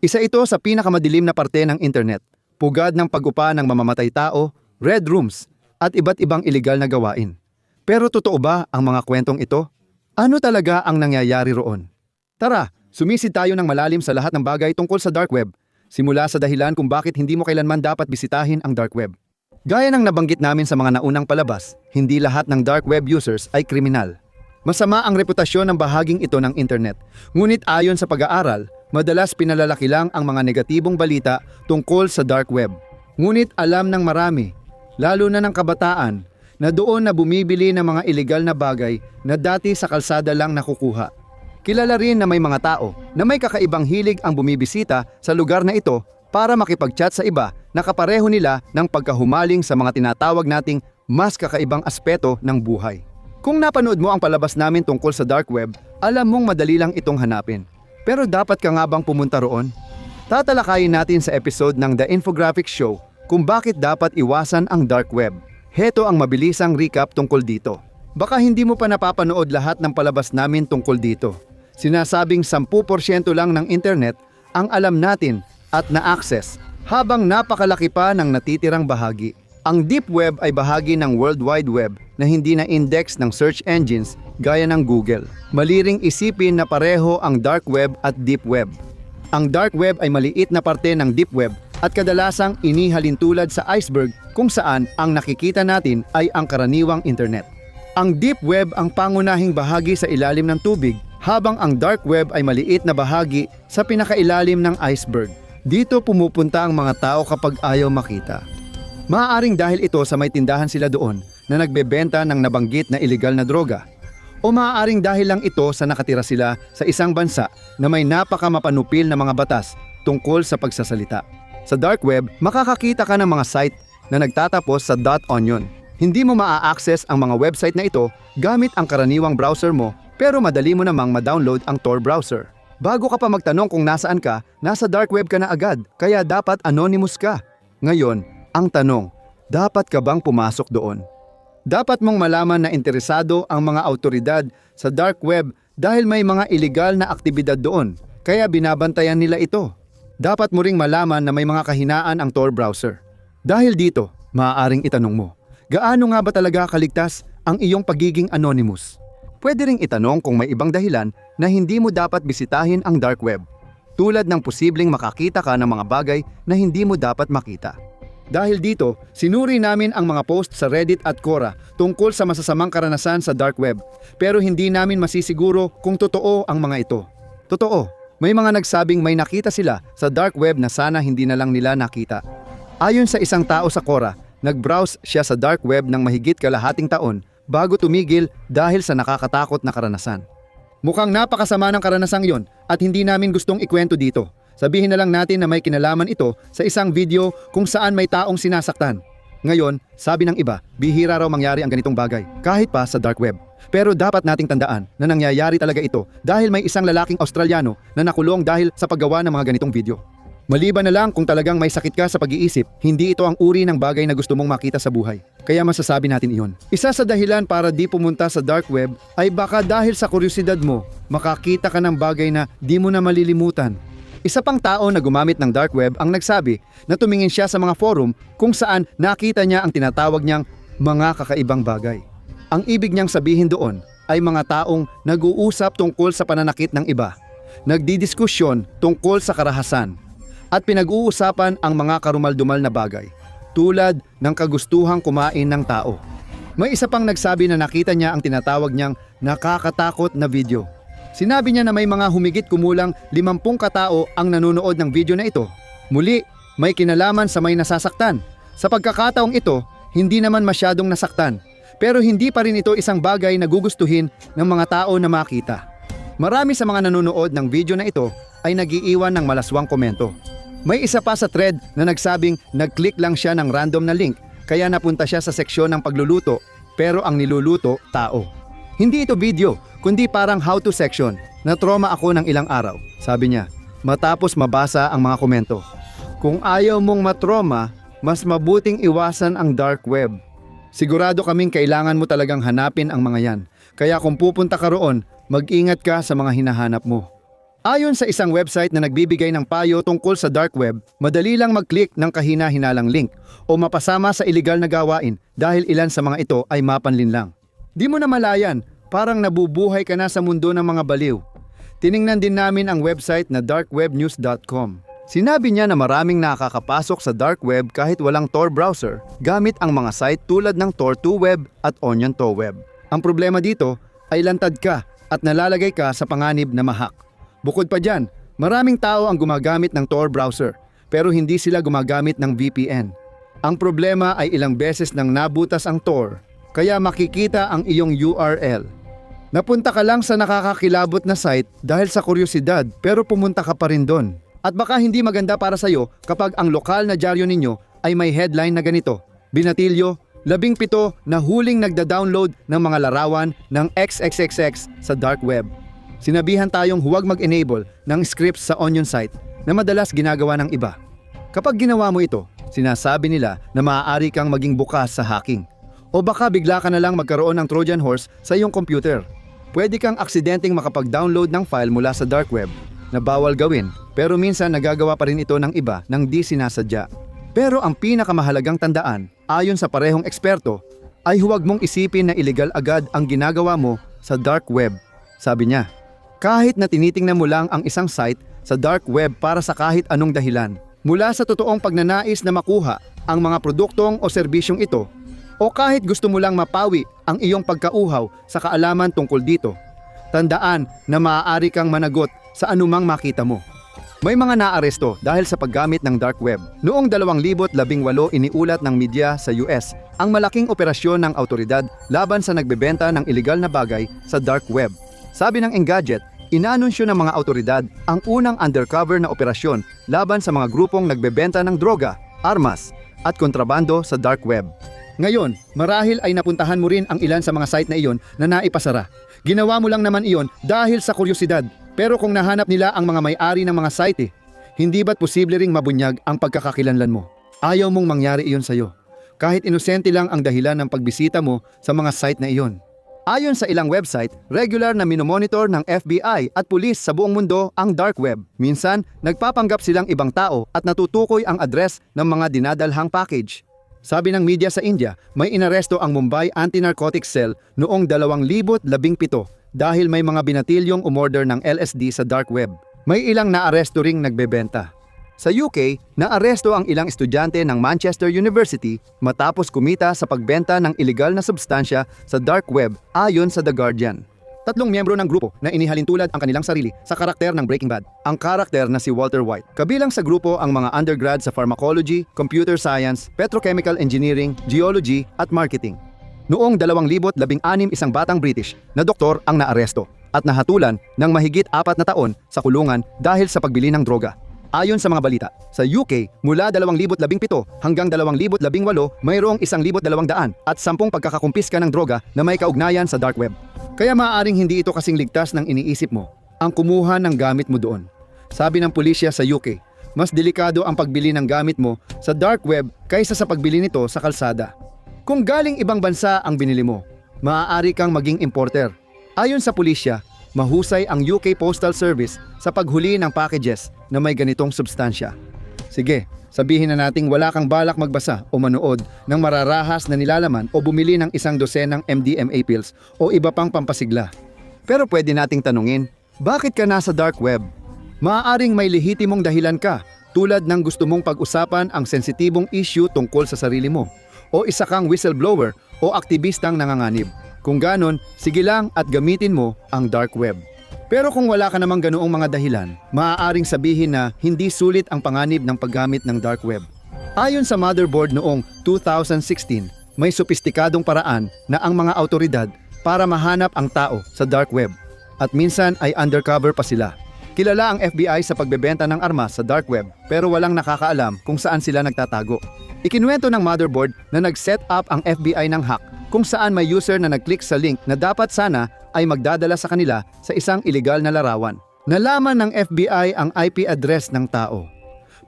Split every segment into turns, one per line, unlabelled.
Isa ito sa pinakamadilim na parte ng internet, pugad ng pag-upa ng mamamatay tao, red rooms, at iba't ibang iligal na gawain. Pero totoo ba ang mga kwentong ito? Ano talaga ang nangyayari roon? Tara, sumisid tayo ng malalim sa lahat ng bagay tungkol sa dark web, simula sa dahilan kung bakit hindi mo kailanman dapat bisitahin ang dark web. Gaya ng nabanggit namin sa mga naunang palabas, hindi lahat ng dark web users ay kriminal. Masama ang reputasyon ng bahaging ito ng internet, ngunit ayon sa pag-aaral, madalas pinalalaki lang ang mga negatibong balita tungkol sa dark web. Ngunit alam ng marami, lalo na ng kabataan, na doon na bumibili ng mga ilegal na bagay na dati sa kalsada lang nakukuha. Kilala rin na may mga tao na may kakaibang hilig ang bumibisita sa lugar na ito para makipag-chat sa iba na kapareho nila ng pagkahumaling sa mga tinatawag nating mas kakaibang aspeto ng buhay. Kung napanood mo ang palabas namin tungkol sa dark web, alam mong madali lang itong hanapin. Pero dapat ka nga bang pumunta roon? Tatalakayin natin sa episode ng The Infographic Show kung bakit dapat iwasan ang dark web. Heto ang mabilisang recap tungkol dito. Baka hindi mo pa napapanood lahat ng palabas namin tungkol dito. Sinasabing 10% lang ng internet ang alam natin at na-access, habang napakalaki pa ng natitirang bahagi. Ang deep web ay bahagi ng World Wide Web na hindi na-index ng search engines gaya ng Google. Maliring isipin na pareho ang dark web at deep web. Ang dark web ay maliit na parte ng deep web at kadalasang inihalintulad sa iceberg kung saan ang nakikita natin ay ang karaniwang internet. Ang deep web ang pangunahing bahagi sa ilalim ng tubig, habang ang dark web ay maliit na bahagi sa pinakailalim ng iceberg. Dito pumupunta ang mga tao kapag ayaw makita. Maaaring dahil ito sa may tindahan sila doon na nagbebenta ng nabanggit na ilegal na droga. O maaaring dahil lang ito sa nakatira sila sa isang bansa na may napakamapanupil na mga batas tungkol sa pagsasalita. Sa dark web, makakakita ka ng mga site na nagtatapos sa .onion. Hindi mo maa-access ang mga website na ito gamit ang karaniwang browser mo, pero madali mo namang ma-download ang Tor browser. Bago ka pa magtanong kung nasaan ka, nasa dark web ka na agad, kaya dapat anonymous ka. Ngayon, ang tanong, dapat ka bang pumasok doon? Dapat mong malaman na interesado ang mga autoridad sa dark web dahil may mga ilegal na aktibidad doon, kaya binabantayan nila ito. Dapat mo ring malaman na may mga kahinaan ang Tor browser. Dahil dito, maaaring itanong mo, gaano nga ba talaga kaligtas ang iyong pagiging anonymous? Pwede ring itanong kung may ibang dahilan na hindi mo dapat bisitahin ang dark web, tulad ng posibleng makakita ka ng mga bagay na hindi mo dapat makita. Dahil dito, sinuri namin ang mga post sa Reddit at Quora tungkol sa masasamang karanasan sa dark web, pero hindi namin masisiguro kung totoo ang mga ito. Totoo, may mga nagsabing may nakita sila sa dark web na sana hindi na lang nila nakita. Ayon sa isang tao sa Quora, nag-browse siya sa dark web ng mahigit kalahating taon bago tumigil dahil sa nakakatakot na karanasan. Mukhang napakasama ng karanasang yon at hindi namin gustong ikwento dito. Sabihin na lang natin na may kinalaman ito sa isang video kung saan may taong sinasaktan. Ngayon, sabi ng iba, bihira raw mangyari ang ganitong bagay, kahit pa sa dark web. Pero dapat nating tandaan na nangyayari talaga ito dahil may isang lalaking Australiano na nakulong dahil sa paggawa ng mga ganitong video. Maliban na lang kung talagang may sakit ka sa pag-iisip, hindi ito ang uri ng bagay na gusto mong makita sa buhay. Kaya masasabi natin iyon. Isa sa dahilan para di pumunta sa dark web ay baka dahil sa kuryosidad mo, makakita ka ng bagay na di mo na malilimutan. Isa pang tao na gumamit ng dark web ang nagsabi na tumingin siya sa mga forum kung saan nakita niya ang tinatawag niyang mga kakaibang bagay. Ang ibig niyang sabihin doon ay mga taong nag-uusap tungkol sa pananakit ng iba, nagdidiskusyon tungkol sa karahasan, at pinag-uusapan ang mga karumaldumal na bagay, tulad ng kagustuhang kumain ng tao. May isa pang nagsabi na nakita niya ang tinatawag niyang nakakatakot na video. Sinabi niya na may mga humigit kumulang 50 katao ang nanonood ng video na ito. Muli, may kinalaman sa may nasasaktan. Sa pagkakataong ito, hindi naman masyadong nasaktan. Pero hindi pa rin ito isang bagay na gugustuhin ng mga tao na makita. Marami sa mga nanonood ng video na ito ay nag-iiwan ng malaswang komento. May isa pa sa thread na nagsabing nag-click lang siya ng random na link kaya napunta siya sa seksyon ng pagluluto, pero ang niluluto, tao. Hindi ito video, kundi parang how-to section. Na-trauma ako ng ilang araw, sabi niya, matapos mabasa ang mga komento. Kung ayaw mong matrauma, mas mabuting iwasan ang dark web. Sigurado kaming kailangan mo talagang hanapin ang mga yan. Kaya kung pupunta ka roon, mag-ingat ka sa mga hinahanap mo. Ayon sa isang website na nagbibigay ng payo tungkol sa dark web, madali lang mag-click ng kahina-hinalang link o mapasama sa iligal na gawain dahil ilan sa mga ito ay mapanlinlang. Di mo na malayan, parang nabubuhay ka na sa mundo ng mga baliw. Tiningnan din namin ang website na darkwebnews.com. Sinabi niya na maraming nakakapasok sa dark web kahit walang Tor browser gamit ang mga site tulad ng Tor2Web at Onion2Web. Ang problema dito ay lantad ka at nalalagay ka sa panganib na mahak. Bukod pa dyan, maraming tao ang gumagamit ng Tor browser pero hindi sila gumagamit ng VPN. Ang problema ay ilang beses nang nabutas ang Tor kaya makikita ang iyong URL. Napunta ka lang sa nakakakilabot na site dahil sa kuryosidad pero pumunta ka pa rin doon. At baka hindi maganda para sa'yo kapag ang lokal na dyaryo ninyo ay may headline na ganito: Binatilyo, 17 na huling nagda-download ng mga larawan ng XXXX sa dark web. Sinabihan tayong huwag mag-enable ng scripts sa Onion site na madalas ginagawa ng iba. Kapag ginawa mo ito, sinasabi nila na maaari kang maging bukas sa hacking. O baka bigla ka na lang magkaroon ng Trojan horse sa iyong computer. Pwede kang aksidenteng makapag-download ng file mula sa dark web na bawal gawin, pero minsan nagagawa pa rin ito ng iba nang di sinasadya. Pero ang pinakamahalagang tandaan, ayon sa parehong eksperto, ay huwag mong isipin na illegal agad ang ginagawa mo sa dark web. Sabi niya, kahit na tinitingnan mo lang ang isang site sa dark web para sa kahit anong dahilan, mula sa totoong pagnanais na makuha ang mga produktong o serbisyong ito, o kahit gusto mo lang mapawi ang iyong pagkauhaw sa kaalaman tungkol dito, tandaan na maaari kang managot sa anumang makita mo. May mga naaresto dahil sa paggamit ng dark web. Noong 2018 iniulat ng media sa US ang malaking operasyon ng autoridad laban sa nagbebenta ng iligal na bagay sa dark web. Sabi ng Engadget, inanunsyo ng mga autoridad ang unang undercover na operasyon laban sa mga grupong nagbebenta ng droga, armas, at kontrabando sa dark web. Ngayon, marahil ay napuntahan mo rin ang ilan sa mga site na iyon na naipasara. Ginawa mo lang naman iyon dahil sa kuryosidad. Pero kung nahanap nila ang mga may-ari ng mga site, hindi ba't posible ring mabunyag ang pagkakakilanlan mo? Ayaw mong mangyari iyon sa'yo. Kahit inosente lang ang dahilan ng pagbisita mo sa mga site na iyon. Ayon sa ilang website, regular na minomonitor ng FBI at pulis sa buong mundo ang dark web. Minsan, nagpapanggap silang ibang tao at natutukoy ang address ng mga dinadalhang package. Sabi ng media sa India, may inaresto ang Mumbai Anti-Narcotics Cell noong 2017 dahil may mga binatilyong umorder ng LSD sa dark web. May ilang naaresto ring nagbebenta. Sa UK, naaresto ang ilang estudyante ng Manchester University matapos kumita sa pagbenta ng iligal na substansya sa dark web ayon sa The Guardian. 3 miyembro ng grupo na inihalintulad ang kanilang sarili sa karakter ng Breaking Bad. Ang karakter na si Walter White. Kabilang sa grupo ang mga undergrad sa pharmacology, computer science, petrochemical engineering, geology at marketing. Noong 2016, isang batang British na doktor ang naaresto at nahatulan ng mahigit 4 na taon sa kulungan dahil sa pagbili ng droga. Ayon sa mga balita, sa UK, mula 2017 hanggang 2018, mayroong 1,200 at 10 pagkakakumpiska ng droga na may kaugnayan sa dark web. Kaya maaaring hindi ito kasing ligtas ng iniisip mo, ang kumuha ng gamit mo doon. Sabi ng pulisya sa UK, mas delikado ang pagbili ng gamit mo sa dark web kaysa sa pagbili nito sa kalsada. Kung galing ibang bansa ang binili mo, maaari kang maging importer. Ayon sa pulisya, mahusay ang UK Postal Service sa paghuli ng packages na may ganitong substansya. Sige, sabihin na nating wala kang balak magbasa o manood ng mararahas na nilalaman o bumili ng 1 dosenang MDMA pills o iba pang pampasigla. Pero pwede nating tanungin, bakit ka nasa dark web? Maaaring may lehitimong dahilan ka, tulad ng gusto mong pag-usapan ang sensitibong issue tungkol sa sarili mo, o isa kang whistleblower o aktivistang nanganganib. Kung ganon, sige lang at gamitin mo ang dark web. Pero kung wala ka namang ganoong mga dahilan, maaaring sabihin na hindi sulit ang panganib ng paggamit ng dark web. Ayon sa Motherboard noong 2016, may sopistikadong paraan na ang mga autoridad para mahanap ang tao sa dark web. At minsan ay undercover pa sila. Kilala ang FBI sa pagbebenta ng armas sa dark web pero walang nakakaalam kung saan sila nagtatago. Ikinuwento ng Motherboard na nag-set up ang FBI ng hack kung saan may user na nag-click sa link na dapat sana ay magdadala sa kanila sa isang iligal na larawan. Nalaman ng FBI ang IP address ng tao.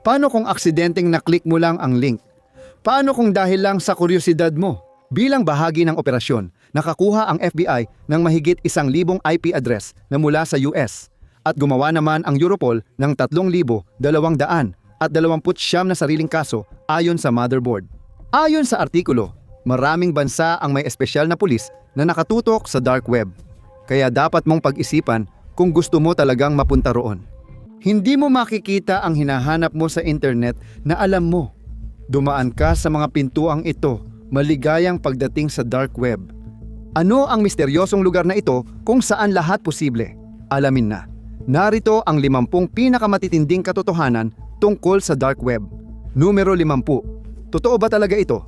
Paano kung aksidenteng na-click mo lang ang link? Paano kung dahil lang sa kuryosidad mo? Bilang bahagi ng operasyon, nakakuha ang FBI ng mahigit 1,000 IP address na mula sa US. at gumawa naman ang Europol ng 3,229 na sariling kaso ayon sa motherboard. Ayon sa artikulo, maraming bansa ang may espesyal na pulis na nakatutok sa dark web. Kaya dapat mong pag-isipan kung gusto mo talagang mapunta roon. Hindi mo makikita ang hinahanap mo sa internet na alam mo. Dumaan ka sa mga pintuang ito, maligayang pagdating sa dark web. Ano ang misteryosong lugar na ito kung saan lahat posible? Alamin na. Narito ang 50 pinakamatitinding katotohanan tungkol sa dark web. Numero 50. Totoo ba talaga ito?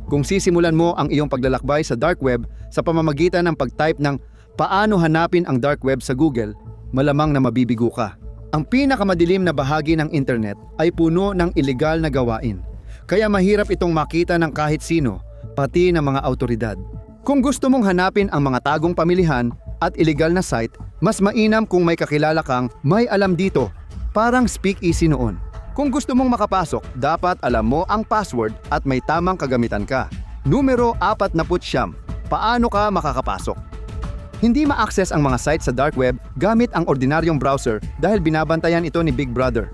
Kung sisimulan mo ang iyong paglalakbay sa dark web sa pamamagitan ng pag-type ng paano hanapin ang dark web sa Google, malamang na mabibigo ka. Ang pinakamadilim na bahagi ng internet ay puno ng ilegal na gawain. Kaya mahirap itong makita ng kahit sino, pati ng mga autoridad. Kung gusto mong hanapin ang mga tagong pamilihan at ilegal na site, mas mainam kung may kakilala kang may alam dito, parang speakeasy noon. Kung gusto mong makapasok, dapat alam mo ang password at may tamang kagamitan ka. Numero 49. Paano ka makakapasok? Hindi ma-access ang mga site sa dark web gamit ang ordinaryong browser dahil binabantayan ito ni Big Brother.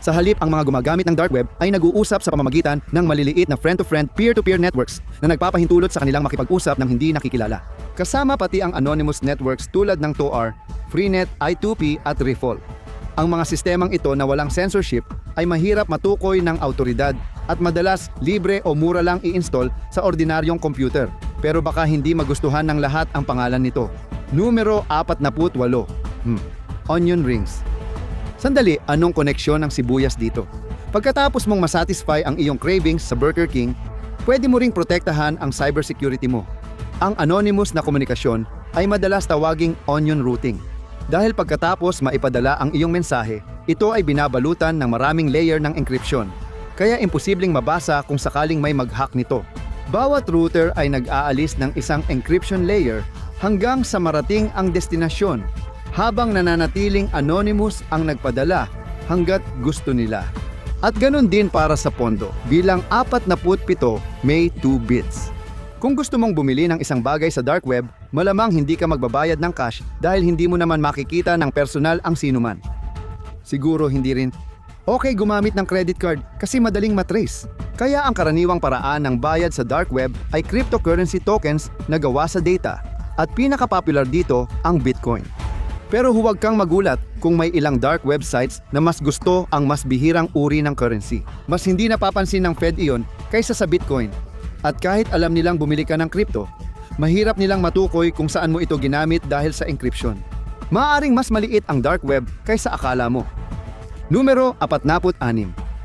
Sa halip, ang mga gumagamit ng dark web ay nag-uusap sa pamamagitan ng maliliit na friend-to-friend, peer-to-peer networks na nagpapahintulot sa kanilang makipag-usap ng hindi nakikilala. Kasama pati ang anonymous networks tulad ng Tor, Freenet, I2P at Riffle. Ang mga sistemang ito na walang censorship ay mahirap matukoy ng autoridad at madalas libre o mura lang i-install sa ordinaryong computer. Pero baka hindi magustuhan ng lahat ang pangalan nito. Numero 48. Onion rings. Sandali, anong koneksyon ng sibuyas dito? Pagkatapos mong masatisfy ang iyong cravings sa Burger King, pwede mo ring protektahan ang cybersecurity mo. Ang anonymous na komunikasyon ay madalas tawaging onion routing. Dahil pagkatapos maipadala ang iyong mensahe, ito ay binabalutan ng maraming layer ng encryption. Kaya imposibleng mabasa kung sakaling may mag-hack nito. Bawat router ay nag-aalis ng isang encryption layer hanggang sa marating ang destinasyon, habang nananatiling anonymous ang nagpadala hanggat gusto nila. At ganun din para sa pondo, bilang 47 may 2 bits. Kung gusto mong bumili ng isang bagay sa dark web, malamang hindi ka magbabayad ng cash dahil hindi mo naman makikita ng personal ang sinuman. Siguro hindi rin. Okay gumamit ng credit card kasi madaling matrace. Kaya ang karaniwang paraan ng bayad sa dark web ay cryptocurrency tokens na gawa sa data. At pinaka-popular dito ang Bitcoin. Pero huwag kang magulat kung may ilang dark websites na mas gusto ang mas bihirang uri ng currency. Mas hindi napapansin ng Fed iyon kaysa sa Bitcoin. At kahit alam nilang bumili ka ng crypto, mahirap nilang matukoy kung saan mo ito ginamit dahil sa encryption. Maaaring mas maliit ang dark web kaysa akala mo. Numero 46.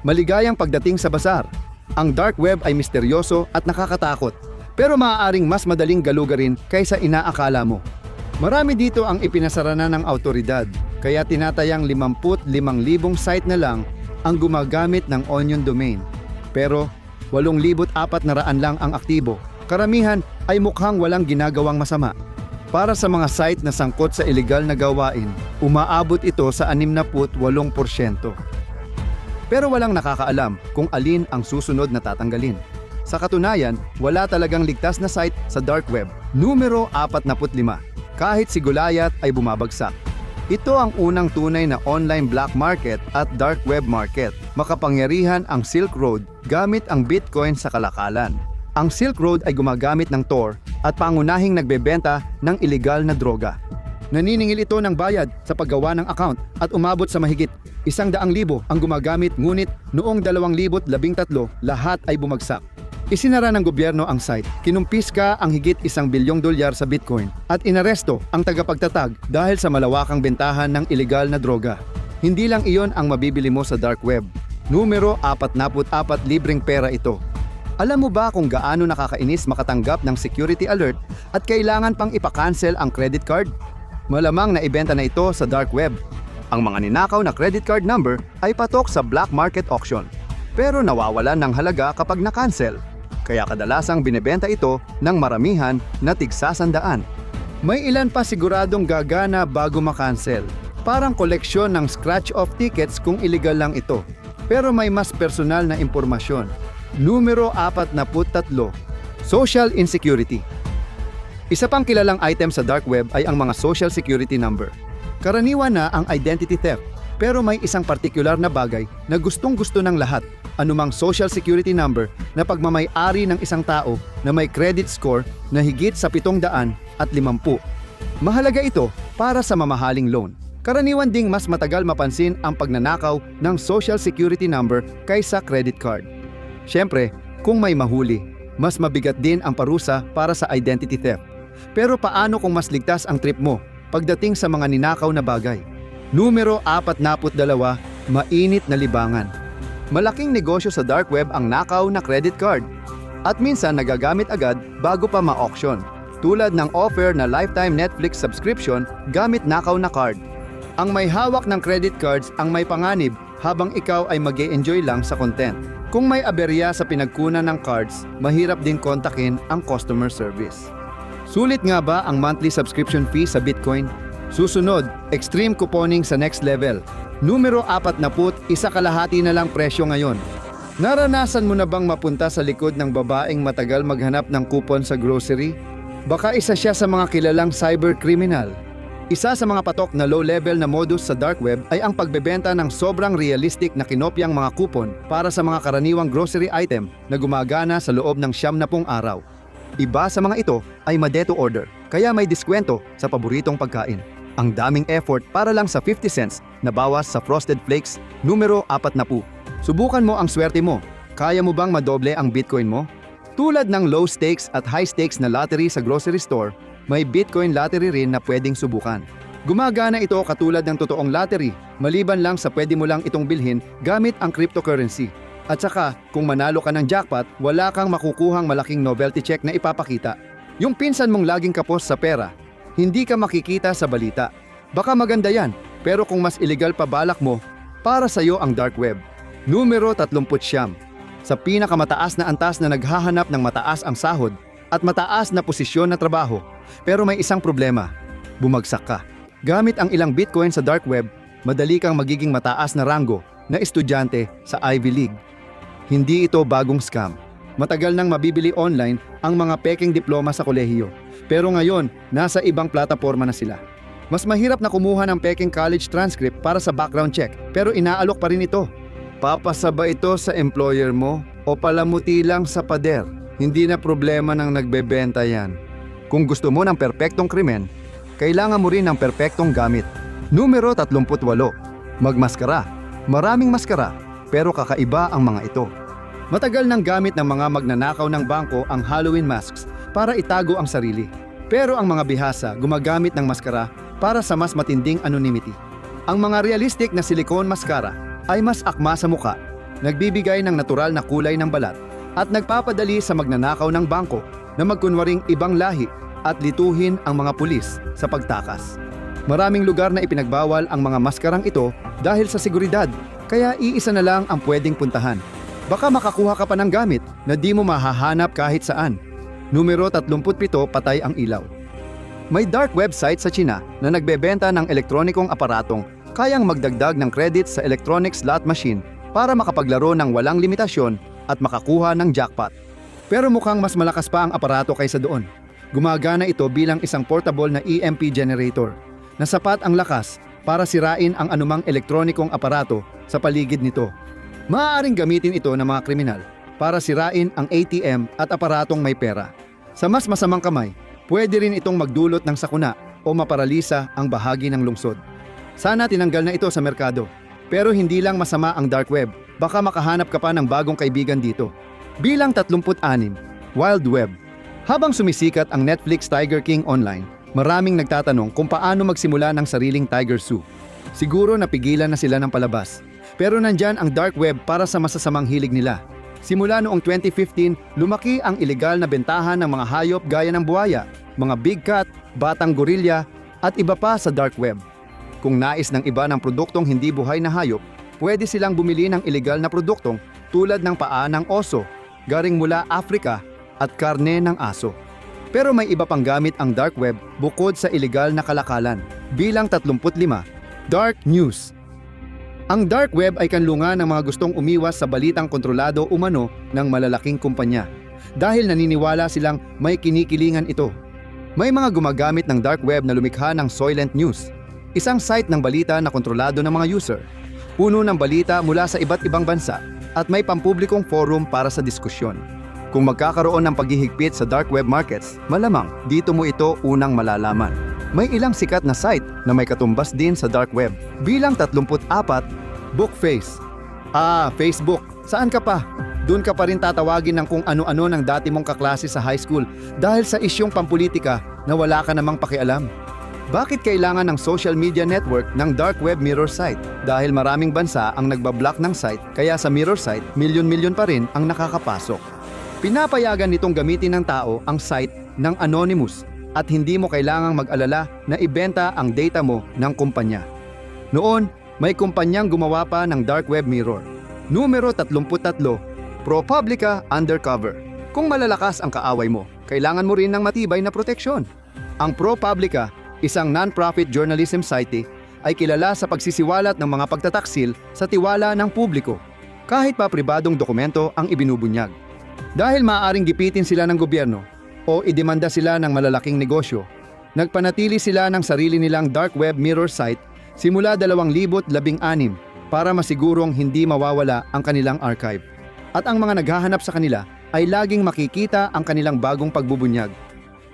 Maligayang pagdating sa bazar. Ang dark web ay misteryoso at nakakatakot, pero maaaring mas madaling galugarin kaysa inaakala mo. Marami dito ang ipinasara na ng autoridad, kaya tinatayang 55,000 site na lang ang gumagamit ng onion domain. Pero 8,400 lang ang aktibo. Karamihan ay mukhang walang ginagawang masama. Para sa mga site na sangkot sa ilegal na gawain, umaabot ito sa 68%. Pero walang nakakaalam kung alin ang susunod na tatanggalin. Sa katunayan, wala talagang ligtas na site sa dark web. Numero 45. Kahit si Goliath ay bumabagsak. Ito ang unang tunay na online black market at dark web market. Makapangyarihan ang Silk Road gamit ang Bitcoin sa kalakalan. Ang Silk Road ay gumagamit ng Tor at pangunahing nagbebenta ng ilegal na droga. Naniningil ito ng bayad sa paggawa ng account at umabot sa mahigit 100,000 ang gumagamit, ngunit noong 2013 lahat ay bumagsak. Isinara ng gobyerno ang site, kinumpiska ang higit $1 bilyong sa Bitcoin at inaresto ang tagapagtatag dahil sa malawakang bentahan ng ilegal na droga. Hindi lang iyon ang mabibili mo sa dark web. Numero 44, libreng pera ito. Alam mo ba kung gaano nakakainis makatanggap ng security alert at kailangan pang ipakancel ang credit card? Malamang na ibenta na ito sa dark web. Ang mga ninakaw na credit card number ay patok sa black market auction, pero nawawalan ng halaga kapag na-cancel. Kaya kadalasang binebenta ito ng maramihan na tig-100. May ilan pa siguradong gagana bago makancel. Parang koleksyon ng scratch-off tickets kung illegal lang ito. Pero may mas personal na impormasyon. Numero 43. Social insecurity. Isa pang kilalang item sa dark web ay ang mga social security number. Karaniwan na ang identity theft, pero may isang partikular na bagay na gustong-gusto ng lahat, anumang social security number na pagmamay-ari ng isang tao na may credit score na higit sa 750. Mahalaga ito para sa mamahaling loan. Karaniwan ding mas matagal mapansin ang pagnanakaw ng social security number kaysa credit card. Siyempre, kung may mahuli, mas mabigat din ang parusa para sa identity theft. Pero paano kung mas ligtas ang trip mo pagdating sa mga ninakaw na bagay? Numero 42, mainit na libangan. Malaking negosyo sa dark web ang nakaw na credit card. At minsan nagagamit agad bago pa ma-auction. Tulad ng offer na lifetime Netflix subscription gamit nakaw na card. Ang may hawak ng credit cards ang may panganib habang ikaw ay mag-e-enjoy lang sa content. Kung may aberya sa pinagkunan ng cards, mahirap din kontakin ang customer service. Sulit nga ba ang monthly subscription fee sa Bitcoin? Susunod, extreme couponing sa next level. Numero 40, isa kalahati na lang presyo ngayon. Naranasan mo na bang mapunta sa likod ng babaeng matagal maghanap ng coupon sa grocery? Baka isa siya sa mga kilalang cybercriminal. Isa sa mga patok na low-level na modus sa dark web ay ang pagbebenta ng sobrang realistic na kinopyang mga coupon para sa mga karaniwang grocery item na gumagana sa loob ng 90 araw. Iba sa mga ito ay made to order, kaya may diskwento sa paboritong pagkain. Ang daming effort para lang sa 50 cents na bawas sa Frosted Flakes. Numero 40. Subukan mo ang swerte mo. Kaya mo bang madoble ang Bitcoin mo? Tulad ng low stakes at high stakes na lottery sa grocery store, may Bitcoin lottery rin na pwedeng subukan. Gumagana ito katulad ng totoong lottery, maliban lang sa pwede mo lang itong bilhin gamit ang cryptocurrency. At saka, kung manalo ka ng jackpot, wala kang makukuhang malaking novelty check na ipapakita. Yung pinsan mong laging kapos sa pera, hindi ka makikita sa balita. Baka maganda yan, pero kung mas illegal pa balak mo, para sa'yo ang dark web. Numero 39. Sa pinakamataas na antas na naghahanap ng mataas ang sahod at mataas na posisyon na trabaho, pero may isang problema, bumagsak ka. Gamit ang ilang Bitcoin sa dark web, madali kang magiging mataas na ranggo na estudyante sa Ivy League. Hindi ito bagong scam. Matagal nang mabibili online ang mga peking diploma sa kolehiyo. Pero ngayon, nasa ibang plataforma na sila. Mas mahirap na kumuha ng peking college transcript para sa background check, pero inaalok pa rin ito. Papasa ba ito sa employer mo o palamuti lang sa pader? Hindi na problema ng nagbebenta yan. Kung gusto mo ng perpektong krimen, kailangan mo rin ng perpektong gamit. Numero 38. Magmaskara. Maraming maskara, pero kakaiba ang mga ito. Matagal nang gamit ng mga magnanakaw ng bangko ang Halloween masks para itago ang sarili. Pero ang mga bihasa gumagamit ng maskara para sa mas matinding anonymity. Ang mga realistic na silicone mascara ay mas akma sa muka, nagbibigay ng natural na kulay ng balat, at nagpapadali sa magnanakaw ng bangko na magkunwaring ibang lahi at lituhin ang mga pulis sa pagtakas. Maraming lugar na ipinagbawal ang mga maskarang ito dahil sa seguridad, kaya iisa na lang ang pwedeng puntahan. Baka makakuha ka pa ng gamit na di mo mahahanap kahit saan. Numero 37, patay ang ilaw. May dark website sa China na nagbebenta ng elektronikong aparatong kayang magdagdag ng credit sa electronic slot machine para makapaglaro ng walang limitasyon at makakuha ng jackpot. Pero mukhang mas malakas pa ang aparato kaysa doon. Gumagana ito bilang isang portable na EMP generator na sapat ang lakas para sirain ang anumang elektronikong aparato sa paligid nito. Maaaring gamitin ito ng mga kriminal para sirain ang ATM at aparatong may pera. Sa mas masamang kamay, pwede rin itong magdulot ng sakuna o maparalisa ang bahagi ng lungsod. Sana tinanggal na ito sa merkado. Pero hindi lang masama ang dark web, baka makahanap ka pa ng bagong kaibigan dito. Bilang 36, Wild Web. Habang sumisikat ang Netflix Tiger King online, maraming nagtatanong kung paano magsimula ng sariling Tiger Zoo. Siguro napigilan na sila ng palabas. Pero nandyan ang dark web para sa masasamang hilig nila. Simula noong 2015, lumaki ang ilegal na bentahan ng mga hayop gaya ng buhaya, mga big cat, batang gorilya, at iba pa sa dark web. Kung nais ng iba ng produktong hindi buhay na hayop, pwede silang bumili ng ilegal na produktong tulad ng paa ng oso, galing mula Africa, at karne ng aso. Pero may iba pang gamit ang dark web bukod sa ilegal na kalakalan. Bilang 35, Dark News. Ang dark web ay kanlungan ng mga gustong umiwas sa balitang kontrolado umano ng malalaking kumpanya dahil naniniwala silang may kinikilingan ito. May mga gumagamit ng dark web na lumikha ng Soylent News, Isang site ng balita na kontrolado ng mga user. Puno ng balita mula sa iba't ibang bansa at may pampublikong forum para sa diskusyon. Kung magkakaroon ng paghihigpit sa dark web markets, malamang dito mo ito unang malalaman. May ilang sikat na site na may katumbas din sa dark web. Bilang 34, Bookface. Facebook. Saan ka pa? Doon ka pa rin tatawagin ng kung ano-ano ng dati mong kaklase sa high school dahil sa isyong pampolitika na wala ka namang pakialam. Bakit kailangan ng social media network ng dark web mirror site? Dahil maraming bansa ang nagbablock ng site, kaya sa mirror site, milyon-milyon pa rin ang nakakapasok. Pinapayagan nitong gamitin ng tao ang site ng anonymous at hindi mo kailangang mag-alala na ibenta ang data mo ng kumpanya. Noon, may kumpanyang gumawa pa ng dark web mirror. Numero 33, ProPublica Undercover. Kung malalakas ang kaaway mo, kailangan mo rin ng matibay na proteksyon. Ang ProPublica, isang non-profit journalism site, ay kilala sa pagsisiwalat ng mga pagtataksil sa tiwala ng publiko, kahit pa pribadong dokumento ang ibinubunyag. Dahil maaaring gipitin sila ng gobyerno o idemanda sila ng malalaking negosyo, nagpanatili sila ng sarili nilang dark web mirror site simula 2016 para masigurong hindi mawawala ang kanilang archive. At ang mga naghahanap sa kanila ay laging makikita ang kanilang bagong pagbubunyag.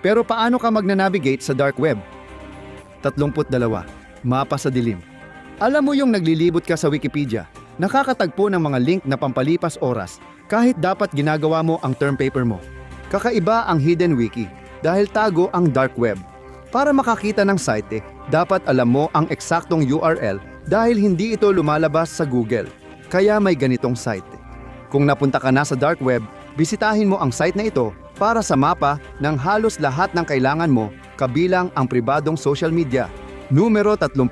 Pero paano ka magnanavigate sa dark web? 32. Mapa sa dilim. Alam mo yung naglilibot ka sa Wikipedia, nakakatagpo ng mga link na pampalipas oras kahit dapat ginagawa mo ang term paper mo. Kakaiba ang hidden wiki dahil tago ang dark web. Para makakita ng site, dapat alam mo ang eksaktong URL dahil hindi ito lumalabas sa Google. Kaya may ganitong site. Kung napunta ka na sa dark web, bisitahin mo ang site na ito para sa mapa ng halos lahat ng kailangan mo kabilang ang pribadong social media. Numero 31,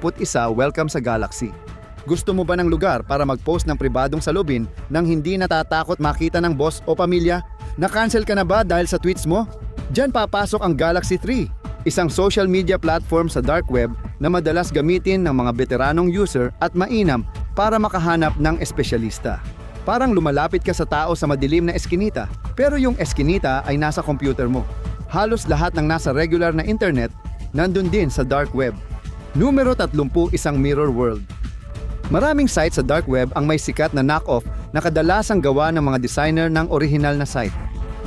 welcome sa Galaxy. Gusto mo ba ng lugar para mag-post ng pribadong salubin nang hindi natatakot makita ng boss o pamilya? Na-cancel ka na ba dahil sa tweets mo? Diyan papasok ang Galaxy 3, isang social media platform sa dark web na madalas gamitin ng mga veteranong user at mainam para makahanap ng espesyalista. Parang lumalapit ka sa tao sa madilim na eskinita, pero yung eskinita ay nasa computer mo. Halos lahat ng nasa regular na internet, nandun din sa dark web. Numero 30, isang mirror world. Maraming sites sa dark web ang may sikat na knock-off na kadalasang gawa ng mga designer ng orihinal na site.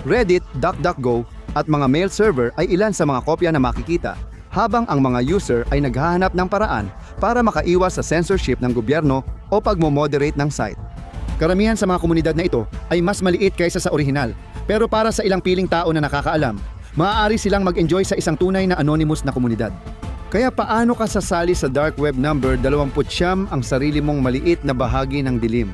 Reddit, DuckDuckGo, at mga mail server ay ilan sa mga kopya na makikita, habang ang mga user ay naghahanap ng paraan para makaiwas sa censorship ng gobyerno o pagmo-moderate ng site. Karamihan sa mga komunidad na ito ay mas maliit kaysa sa orihinal, pero para sa ilang piling tao na nakakaalam, maaari silang mag-enjoy sa isang tunay na anonymous na komunidad. Kaya paano ka sasali sa dark web number 29 ang sarili mong maliit na bahagi ng dilim?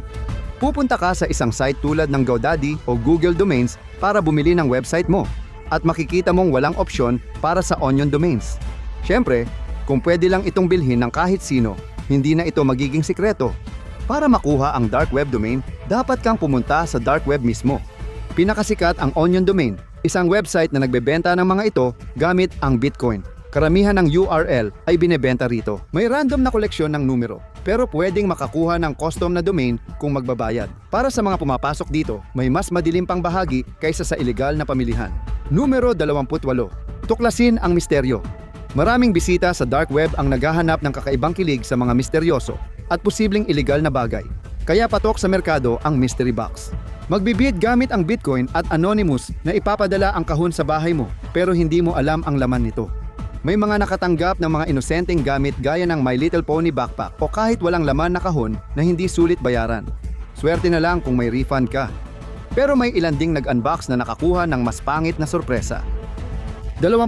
Pupunta ka sa isang site tulad ng GoDaddy o Google Domains para bumili ng website mo at makikita mong walang opsyon para sa onion domains. Siyempre, kung pwede lang itong bilhin ng kahit sino, hindi na ito magiging sikreto. Para makuha ang dark web domain, dapat kang pumunta sa dark web mismo. Pinakasikat ang onion domain, isang website na nagbebenta ng mga ito gamit ang Bitcoin. Karamihan ng URL ay binebenta rito. May random na koleksyon ng numero, pero pwedeng makakuha ng custom na domain kung magbabayad. Para sa mga pumapasok dito, may mas madilim pang bahagi kaysa sa ilegal na pamilihan. Numero 28. Tuklasin ang misteryo. Maraming bisita sa dark web ang naghahanap ng kakaibang kilig sa mga misteryoso at posibleng ilegal na bagay. Kaya patok sa merkado ang mystery box. Magbibid gamit ang Bitcoin at anonymous na ipapadala ang kahon sa bahay mo pero hindi mo alam ang laman nito. May mga nakatanggap ng mga inosenteng gamit gaya ng My Little Pony backpack o kahit walang laman na kahon na hindi sulit bayaran. Swerte na lang kung may refund ka. Pero may ilan ding nag-unbox na nakakuha ng mas pangit na sorpresa. 27.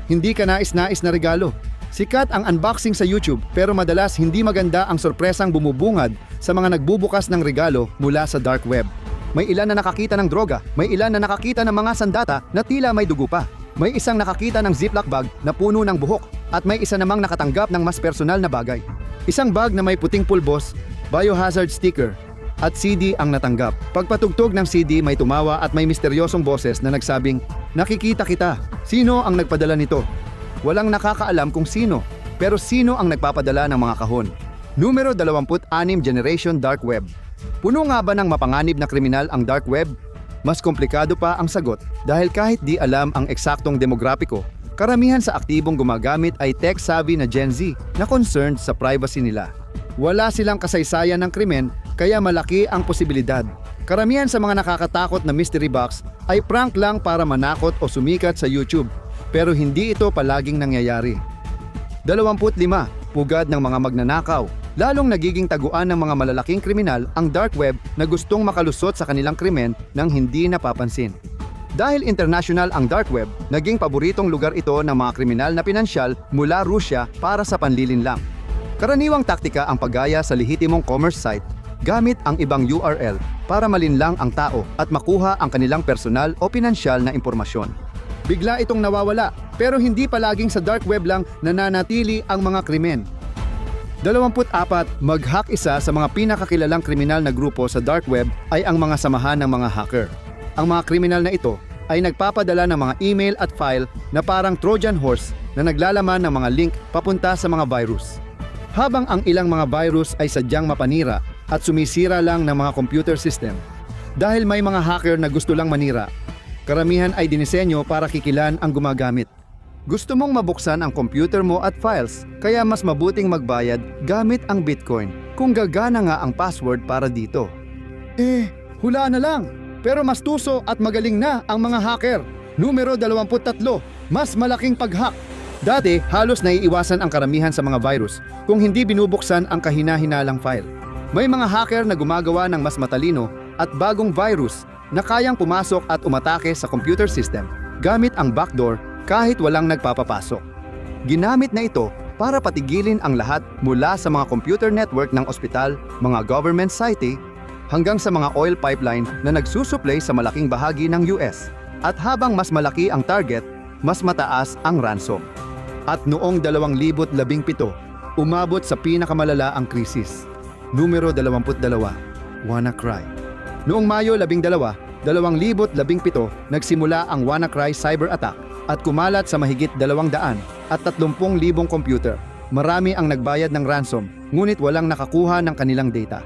Hindi ka nais-nais na regalo. Sikat ang unboxing sa YouTube pero madalas hindi maganda ang sorpresang bumubungad sa mga nagbubukas ng regalo mula sa dark web. May ilan na nakakita ng droga, may ilan na nakakita ng mga sandata na tila may dugo pa. May isang nakakita ng ziplock bag na puno ng buhok at may isa namang nakatanggap ng mas personal na bagay. Isang bag na may puting pulbos, biohazard sticker at CD ang natanggap. Pagpatugtog ng CD may tumawa at may misteryosong boses na nagsabing, "Nakikita kita. Sino ang nagpadala nito?" Walang nakakaalam kung sino, pero sino ang nagpapadala ng mga kahon? Numero 26, Generation Dark Web. Puno nga ba ng mapanganib na kriminal ang dark web? Mas komplikado pa ang sagot dahil kahit di alam ang eksaktong demograpiko, Karamihan sa aktibong gumagamit ay tech-savvy na Gen Z na concerned sa privacy nila. Wala silang kasaysayan ng krimen kaya malaki ang posibilidad. Karamihan sa mga nakakatakot na mystery box ay prank lang para manakot o sumikat sa YouTube, pero hindi ito palaging nangyayari. 25. Pugad ng mga magnanakaw. Lalong nagiging taguan ng mga malalaking kriminal ang dark web na gustong makalusot sa kanilang krimen nang hindi napapansin. Dahil international ang dark web, naging paboritong lugar ito ng mga kriminal na pinansyal mula Rusya para sa panlilinlang. Karaniwang taktika ang paggaya sa lehitimong commerce site gamit ang ibang URL para malinlang ang tao at makuha ang kanilang personal o pinansyal na impormasyon. Bigla itong nawawala, pero hindi palaging sa dark web lang nananatili ang mga krimen. 24. Mag-hack. Isa sa mga pinakakilalang kriminal na grupo sa dark web ay ang mga samahan ng mga hacker. Ang mga kriminal na ito ay nagpapadala ng mga email at file na parang Trojan horse na naglalaman ng mga link papunta sa mga virus. Habang ang ilang mga virus ay sadyang mapanira at sumisira lang ng mga computer system. Dahil may mga hacker na gusto lang manira, karamihan ay dinisenyo para kikilan ang gumagamit. Gusto mong mabuksan ang computer mo at files, kaya mas mabuting magbayad gamit ang Bitcoin kung gagana nga ang password para dito. Hula na lang! Pero mas tuso at magaling na ang mga hacker. Numero 23, mas malaking pag-hack. Dati, halos naiiwasan ang karamihan sa mga virus kung hindi binubuksan ang kahina-hinalang file. May mga hacker na gumagawa ng mas matalino at bagong virus na kayang pumasok at umatake sa computer system gamit ang backdoor kahit walang nagpapapasok. Ginamit na ito para patigilin ang lahat mula sa mga computer network ng ospital, mga government site, hanggang sa mga oil pipeline na nagsusupply sa malaking bahagi ng US. At habang mas malaki ang target, mas mataas ang ransom. At noong 2017, umabot sa pinakamalala ang krisis. Numero 22, WannaCry. Noong Mayo 12, 2017, nagsimula ang WannaCry cyber attack at kumalat sa mahigit 230,000 computer. Marami ang nagbayad ng ransom, ngunit walang nakakuha ng kanilang data.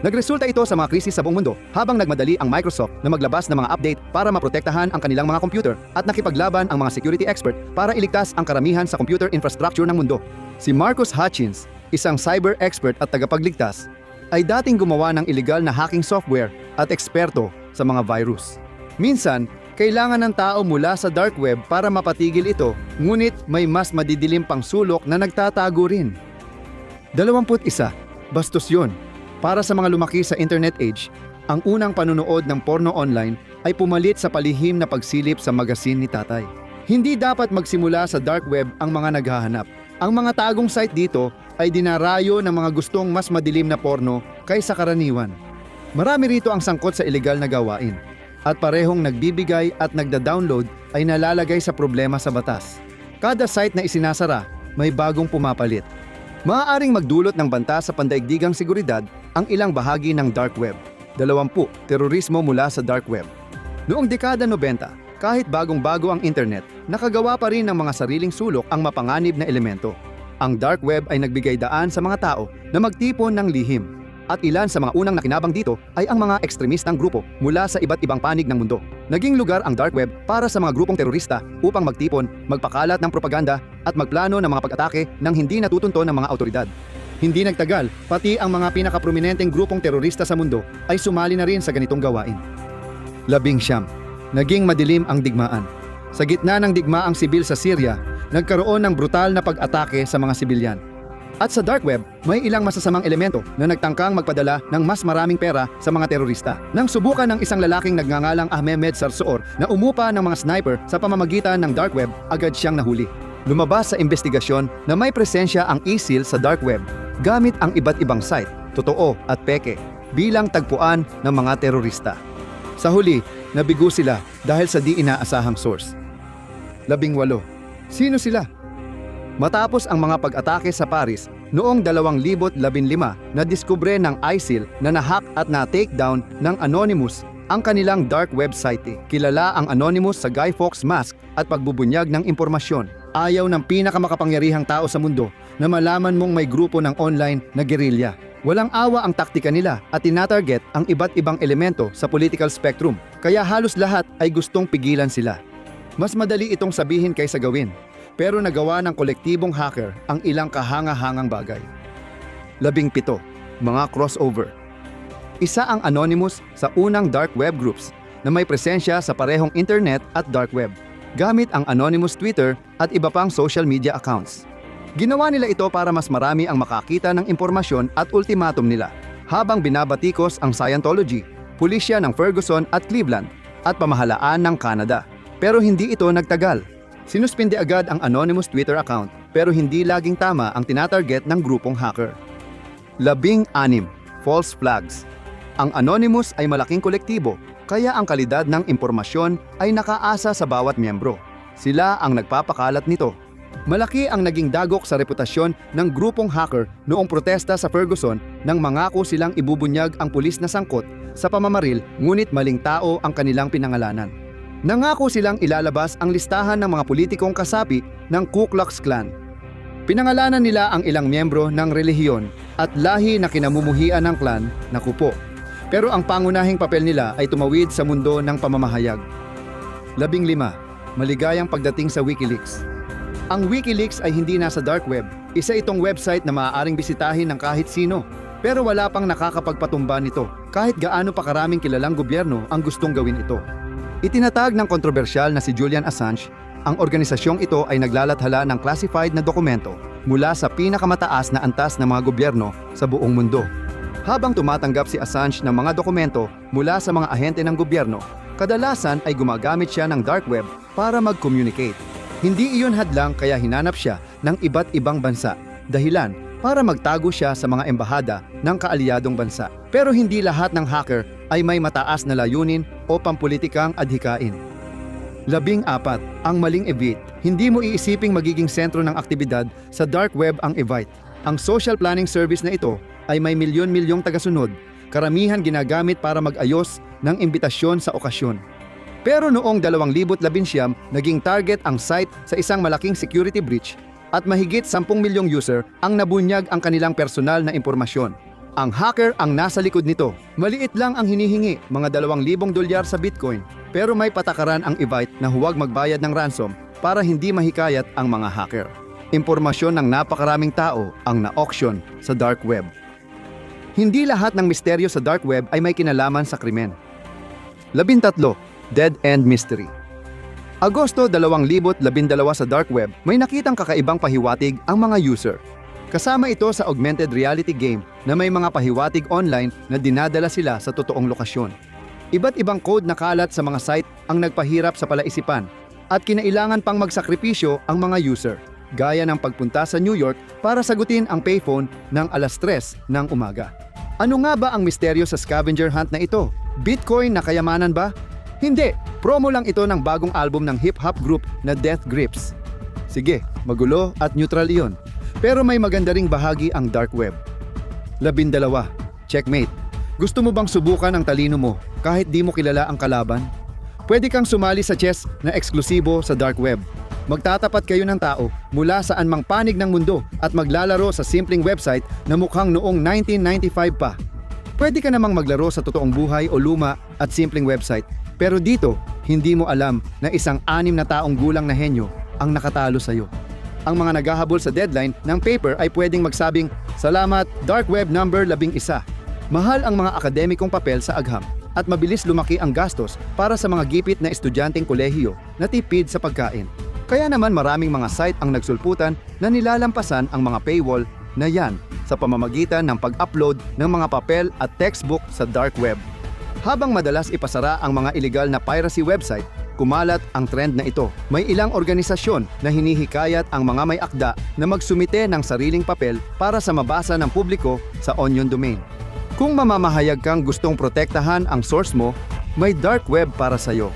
Nagresulta ito sa mga krisis sa buong mundo habang nagmadali ang Microsoft na maglabas ng mga update para maprotektahan ang kanilang mga computer at nakipaglaban ang mga security expert para iligtas ang karamihan sa computer infrastructure ng mundo. Si Marcus Hutchins, isang cyber expert at tagapagligtas, ay dating gumawa ng illegal na hacking software at eksperto sa mga virus. Minsan, kailangan ng tao mula sa dark web para mapatigil ito, ngunit may mas madidilim pang sulok na nagtatago rin. 21. Bastos yun. Para sa mga lumaki sa internet age, ang unang panunood ng porno online ay pumalit sa palihim na pagsilip sa magasin ni tatay. Hindi dapat magsimula sa dark web ang mga naghahanap. Ang mga tagong site dito ay dinarayo ng mga gustong mas madilim na porno kaysa karaniwan. Marami rito ang sangkot sa ilegal na gawain, at parehong nagbibigay at nagda-download ay nalalagay sa problema sa batas. Kada site na isinasara, may bagong pumapalit. Maaaring magdulot ng banta sa pandaigdigang seguridad ang ilang bahagi ng dark web. 20. Terorismo mula sa dark web. Noong dekada 90, kahit bagong-bago ang internet, nakagawa pa rin ng mga sariling sulok ang mapanganib na elemento. Ang dark web ay nagbigay daan sa mga tao na magtipon ng lihim. At ilan sa mga unang nakinabang dito ay ang mga ekstremistang grupo mula sa iba't ibang panig ng mundo. Naging lugar ang dark web para sa mga grupong terorista upang magtipon, magpakalat ng propaganda at magplano ng mga pag-atake nang hindi natutunto ng mga autoridad. Hindi nagtagal, pati ang mga pinakaprominenteng grupong terorista sa mundo ay sumali na rin sa ganitong gawain. 19. Naging madilim ang digmaan. Sa gitna ng digmaang sibil sa Syria, nagkaroon ng brutal na pag-atake sa mga sibilyan. At sa dark web, may ilang masasamang elemento na nagtangkang magpadala ng mas maraming pera sa mga terorista. Nang subukan ng isang lalaking nagngangalang Ahmed Sarsoor na umupa ng mga sniper sa pamamagitan ng dark web, agad siyang nahuli. Lumabas sa investigasyon na may presensya ang ISIL sa dark web gamit ang iba't ibang site, totoo at peke, bilang tagpuan ng mga terorista. Sa huli, nabigo sila dahil sa di inaasahang source. 18. Sino sila? Matapos ang mga pag-atake sa Paris, noong 2015, nadiskubre ng ISIL na nahack at na-takedown ng Anonymous ang kanilang dark website. Kilala ang Anonymous sa Guy Fawkes mask at pagbubunyag ng impormasyon. Ayaw ng pinakamakapangyarihang tao sa mundo na malaman mong may grupo ng online na guerrilla. Walang awa ang taktika nila at tinatarget ang iba't ibang elemento sa political spectrum, kaya halos lahat ay gustong pigilan sila. Mas madali itong sabihin kaysa gawin. pero nagawa ng kolektibong hacker ang ilang kahanga-hangang bagay. 17. Mga crossover. Isa ang Anonymous sa unang dark web groups na may presensya sa parehong internet at dark web, gamit ang Anonymous Twitter at iba pang social media accounts. Ginawa nila ito para mas marami ang makakita ng impormasyon at ultimatum nila, habang binabatikos ang Scientology, pulisya ng Ferguson at Cleveland, at pamahalaan ng Canada. Pero hindi ito nagtagal. Sinuspindi agad ang Anonymous Twitter account, pero hindi laging tama ang tinatarget ng grupong hacker. 16. False flags. Ang Anonymous ay malaking kolektibo, kaya ang kalidad ng impormasyon ay nakaasa sa bawat miyembro. Sila ang nagpapakalat nito. Malaki ang naging dagok sa reputasyon ng grupong hacker noong protesta sa Ferguson nang mangako silang ibubunyag ang pulis na sangkot sa pamamaril, ngunit maling tao ang kanilang pinangalanan. Nangako silang ilalabas ang listahan ng mga politikong kasapi ng Ku Klux Klan. Pinangalanan nila ang ilang miyembro ng relihiyon at lahi na kinamumuhian ng Klan na kupo. Pero ang pangunahing papel nila ay tumawid sa mundo ng pamamahayag. 15. Maligayang pagdating sa WikiLeaks. Ang WikiLeaks ay hindi nasa dark web. Isa itong website na maaaring bisitahin ng kahit sino. Pero wala pang nakakapagpatumba nito, kahit gaano pa karaming kilalang gobyerno ang gustong gawin ito. Itinatag ng kontrobersyal na si Julian Assange, ang organisasyong ito ay naglalathala ng classified na dokumento mula sa pinakamataas na antas ng mga gobyerno sa buong mundo. Habang tumatanggap si Assange ng mga dokumento mula sa mga ahente ng gobyerno, kadalasan ay gumagamit siya ng dark web para mag-communicate. Hindi iyon hadlang kaya hinanap siya ng iba't ibang bansa, dahilan para magtago siya sa mga embahada ng kaalyadong bansa. Pero hindi lahat ng hacker ay may mataas na layunin o pampulitikang adhikain. 14. Ang maling Evite. Hindi mo iisiping magiging sentro ng aktibidad sa dark web ang Evite. Ang social planning service na ito ay may milyon-milyong tagasunod, karamihan ginagamit para mag-ayos ng imbitasyon sa okasyon. Pero noong 2019, naging target ang site sa isang malaking security breach at mahigit 10 milyong user ang nabunyag ang kanilang personal na impormasyon. Ang hacker ang nasa likod nito. Maliit lang ang hinihingi, mga $2,000 sa Bitcoin. Pero may patakaran ang Evite na huwag magbayad ng ransom para hindi mahikayat ang mga hacker. Impormasyon ng napakaraming tao ang na-auction sa dark web. Hindi lahat ng misteryo sa dark web ay may kinalaman sa krimen. 13. Dead End Mystery. Agosto 2012 sa dark web, may nakitang kakaibang pahiwatig ang mga user. Kasama ito sa augmented reality game na may mga pahiwatig online na dinadala sila sa totoong lokasyon. Iba't ibang code na kalat sa mga site ang nagpahirap sa palaisipan at kinailangan pang magsakripisyo ang mga user, gaya ng pagpunta sa New York para sagutin ang payphone ng 3:00 ng umaga. Ano nga ba ang misteryo sa scavenger hunt na ito? Bitcoin na kayamanan ba? Hindi, promo lang ito ng bagong album ng hip-hop group na Death Grips. Sige, magulo at neutral iyon. Pero may maganda ring bahagi ang dark web. 12. Checkmate. Gusto mo bang subukan ang talino mo kahit di mo kilala ang kalaban? Pwede kang sumali sa chess na eksklusibo sa dark web. Magtatapat kayo ng tao mula saan mang panig ng mundo at maglalaro sa simpleng website na mukhang noong 1995 pa. Pwede ka namang maglaro sa totoong buhay o luma at simpleng website. Pero dito, hindi mo alam na isang 6 na taong gulang na henyo ang nakatalo sa'yo. Ang mga naghahabol sa deadline ng paper ay pwedeng magsabing, "Salamat, Dark Web number 11. Mahal ang mga akademikong papel sa agham at mabilis lumaki ang gastos para sa mga gipit na estudyanteng kolehiyo na tipid sa pagkain. Kaya naman maraming mga site ang nagsulputan na nilalampasan ang mga paywall na yan sa pamamagitan ng pag-upload ng mga papel at textbook sa dark web. Habang madalas ipasara ang mga illegal na piracy website, kumalat ang trend na ito. May ilang organisasyon na hinihikayat ang mga may akda na magsumite ng sariling papel para sa mabasa ng publiko sa onion domain. Kung mamamahayag kang gustong protektahan ang source mo, may dark web para sa'yo.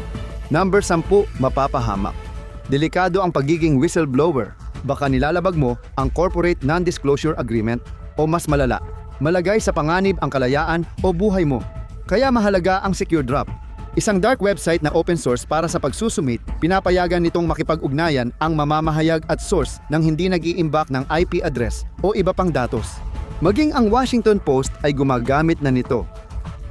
Number 10, mapapahamak. Delikado ang pagiging whistleblower. Baka nilalabag mo ang Corporate Non-Disclosure Agreement o mas malala, malagay sa panganib ang kalayaan o buhay mo. Kaya mahalaga ang Secure Drop. Isang dark website na open source para sa pagsusumit, pinapayagan nitong makipag-ugnayan ang mamamahayag at source nang hindi nag-iimbak ng IP address o iba pang datos. Maging ang Washington Post ay gumagamit na nito.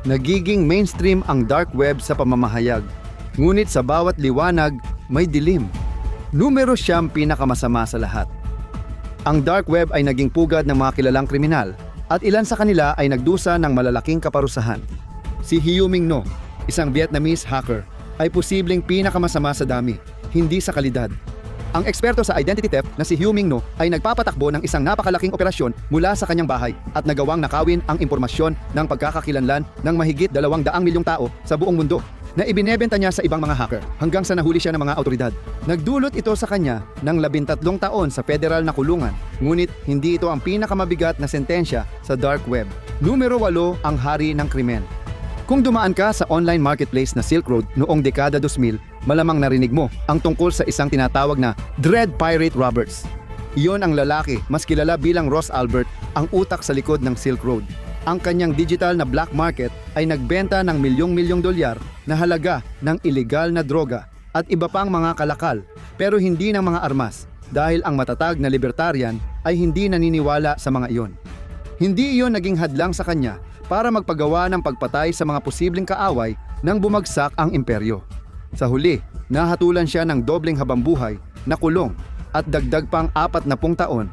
Nagiging mainstream ang dark web sa pamamahayag. Ngunit sa bawat liwanag, may dilim. Numero siyam pinakamasama sa lahat. Ang dark web ay naging pugad ng mga kilalang kriminal at ilan sa kanila ay nagdusa ng malalaking kaparusahan. Si Hieu Minh No, isang Vietnamese hacker, ay posibleng pinakamasama sa dami, hindi sa kalidad. Ang eksperto sa identity theft na si Hieu Minh No ay nagpapatakbo ng isang napakalaking operasyon mula sa kanyang bahay at nagawang nakawin ang impormasyon ng pagkakakilanlan ng mahigit 200 milyong tao sa buong mundo na ibinebenta niya sa ibang mga hacker hanggang sa nahuli siya ng mga awtoridad. Nagdulot ito sa kanya ng 13 taon sa federal na kulungan, ngunit hindi ito ang pinakamabigat na sentensya sa dark web. Numero 8 ang hari ng krimen. Kung dumaan ka sa online marketplace na Silk Road noong dekada 2000, malamang narinig mo ang tungkol sa isang tinatawag na Dread Pirate Roberts. Iyon ang lalaki, mas kilala bilang Ross Albert, ang utak sa likod ng Silk Road. Ang kanyang digital na black market ay nagbenta ng milyong-milyong dolyar na halaga ng ilegal na droga at iba pang mga kalakal, pero hindi ng mga armas dahil ang matatag na libertarian ay hindi naniniwala sa mga iyon. Hindi iyon naging hadlang sa kanya para magpagawa ng pagpatay sa mga posibleng kaaway nang bumagsak ang imperyo. Sa huli, nahatulan siya ng dobleng habambuhay na kulong at dagdag pang 40 taon.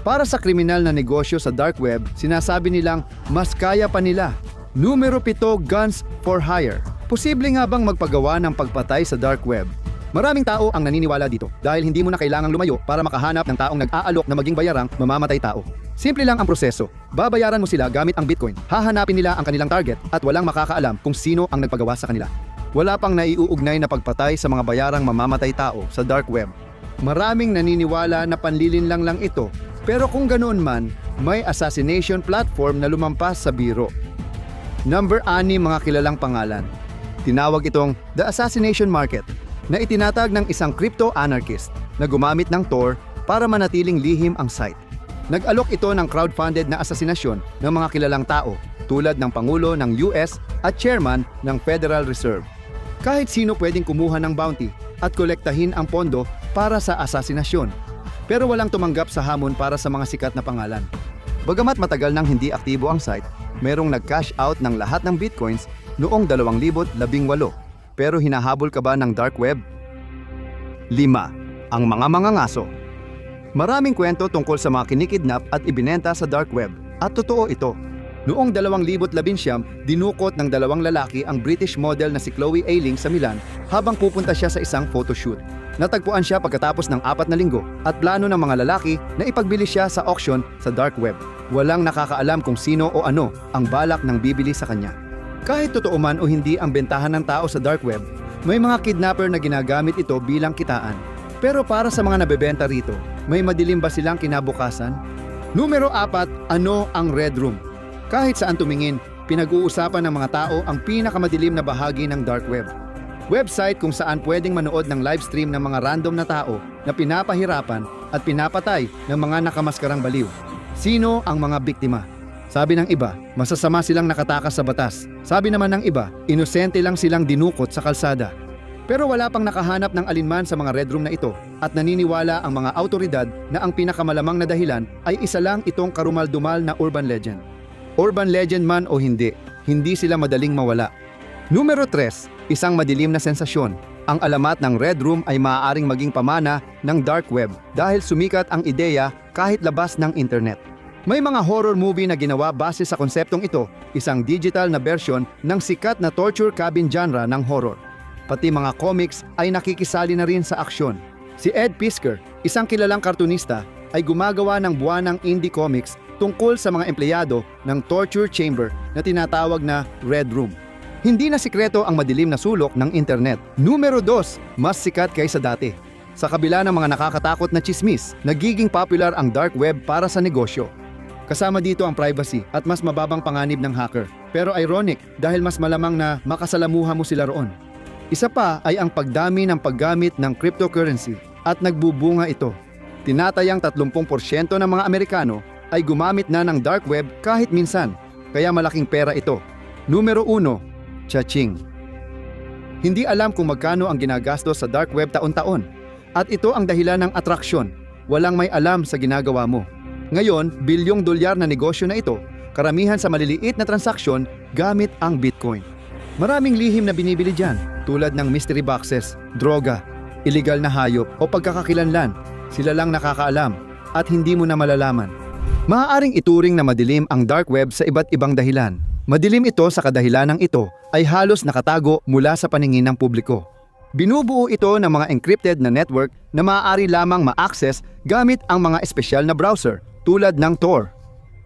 Para sa kriminal na negosyo sa dark web, sinasabi nilang mas kaya pa nila. Numero 7, guns for hire. Posible nga bang magpagawa ng pagpatay sa dark web? Maraming tao ang naniniwala dito dahil hindi mo na kailangang lumayo para makahanap ng taong nag-aalok na maging bayarang mamamatay tao. Simple lang ang proseso. Babayaran mo sila gamit ang Bitcoin. Hahanapin nila ang kanilang target at walang makakaalam kung sino ang nagpagawa sa kanila. Wala pang naiuugnay na pagpatay sa mga bayarang mamamatay tao sa dark web. Maraming naniniwala na panlilinlang lang ito. Pero kung ganoon man, may assassination platform na lumampas sa biro. Number 6 mga kilalang pangalan. Tinawag itong The Assassination Market na itinatag ng isang crypto-anarchist na gumamit ng Tor para manatiling lihim ang site. Nag-alok ito ng crowdfunded na asasinasyon ng mga kilalang tao tulad ng Pangulo ng US at Chairman ng Federal Reserve. Kahit sino pwedeng kumuha ng bounty at kolektahin ang pondo para sa asasinasyon. Pero walang tumanggap sa hamon para sa mga sikat na pangalan. Bagamat matagal nang hindi aktibo ang site, merong nag-cash out ng lahat ng bitcoins noong 2018. Pero hinahabol ka ba ng dark web? 5. Ang mga mangangaso. Maraming kwento tungkol sa mga kinikidnap at ibinenta sa dark web. At totoo ito. Noong 2019, dinukot ng 2 lalaki ang British model na si Chloe Ayling sa Milan habang pupunta siya sa isang photoshoot. Natagpuan siya pagkatapos ng 4 na linggo at plano ng mga lalaki na ipagbili siya sa auction sa dark web. Walang nakakaalam kung sino o ano ang balak ng bibili sa kanya. Kahit totoo man o hindi ang bentahan ng tao sa dark web, may mga kidnapper na ginagamit ito bilang kitaan. Pero para sa mga nabebenta rito, may madilim ba silang kinabukasan? Numero 4, ano ang Red Room? Kahit saan tumingin, pinag-uusapan ng mga tao ang pinakamadilim na bahagi ng dark web. Website kung saan pwedeng manood ng live stream ng mga random na tao na pinapahirapan at pinapatay ng mga nakamaskarang baliw. Sino ang mga biktima? Sabi ng iba, masasama silang nakatakas sa batas. Sabi naman ng iba, inosente lang silang dinukot sa kalsada. Pero wala pang nakahanap ng alinman sa mga red room na ito at naniniwala ang mga autoridad na ang pinakamalamang na dahilan ay isa lang itong karumal-dumal na urban legend. Urban legend man o hindi, hindi sila madaling mawala. Numero 3, isang madilim na sensasyon. Ang alamat ng Red Room ay maaaring maging pamana ng dark web dahil sumikat ang ideya kahit labas ng internet. May mga horror movie na ginawa base sa konseptong ito, isang digital na version ng sikat na torture cabin genre ng horror. Pati mga comics ay nakikisali na rin sa aksyon. Si Ed Piskor, isang kilalang kartunista, ay gumagawa ng buwanang indie comics tungkol sa mga empleyado ng torture chamber na tinatawag na Red Room. Hindi na sikreto ang madilim na sulok ng internet. Numero 2, mas sikat kaysa dati. Sa kabila ng mga nakakatakot na chismis, nagiging popular ang dark web para sa negosyo. Kasama dito ang privacy at mas mababang panganib ng hacker. Pero ironic dahil mas malamang na makasalamuha mo sila roon. Isa pa ay ang pagdami ng paggamit ng cryptocurrency at nagbubunga ito. Tinatayang 30% ng mga Amerikano ay gumamit na ng dark web kahit minsan, kaya malaking pera ito. Numero 1, cha-ching. Hindi alam kung magkano ang ginagastos sa dark web taon-taon. At ito ang dahilan ng atraksyon. Walang may alam sa ginagawa mo. Ngayon, bilyong dolyar na negosyo na ito, karamihan sa maliliit na transaksyon gamit ang Bitcoin. Maraming lihim na binibili dyan, tulad ng mystery boxes, droga, iligal na hayop o pagkakakilanlan. Sila lang nakakaalam at hindi mo na malalaman. Maaaring ituring na madilim ang dark web sa iba't ibang dahilan. Madilim ito sa kadahilanang ito ay halos nakatago mula sa paningin ng publiko. Binubuo ito ng mga encrypted na network na maaari lamang ma-access gamit ang mga espesyal na browser tulad ng Tor.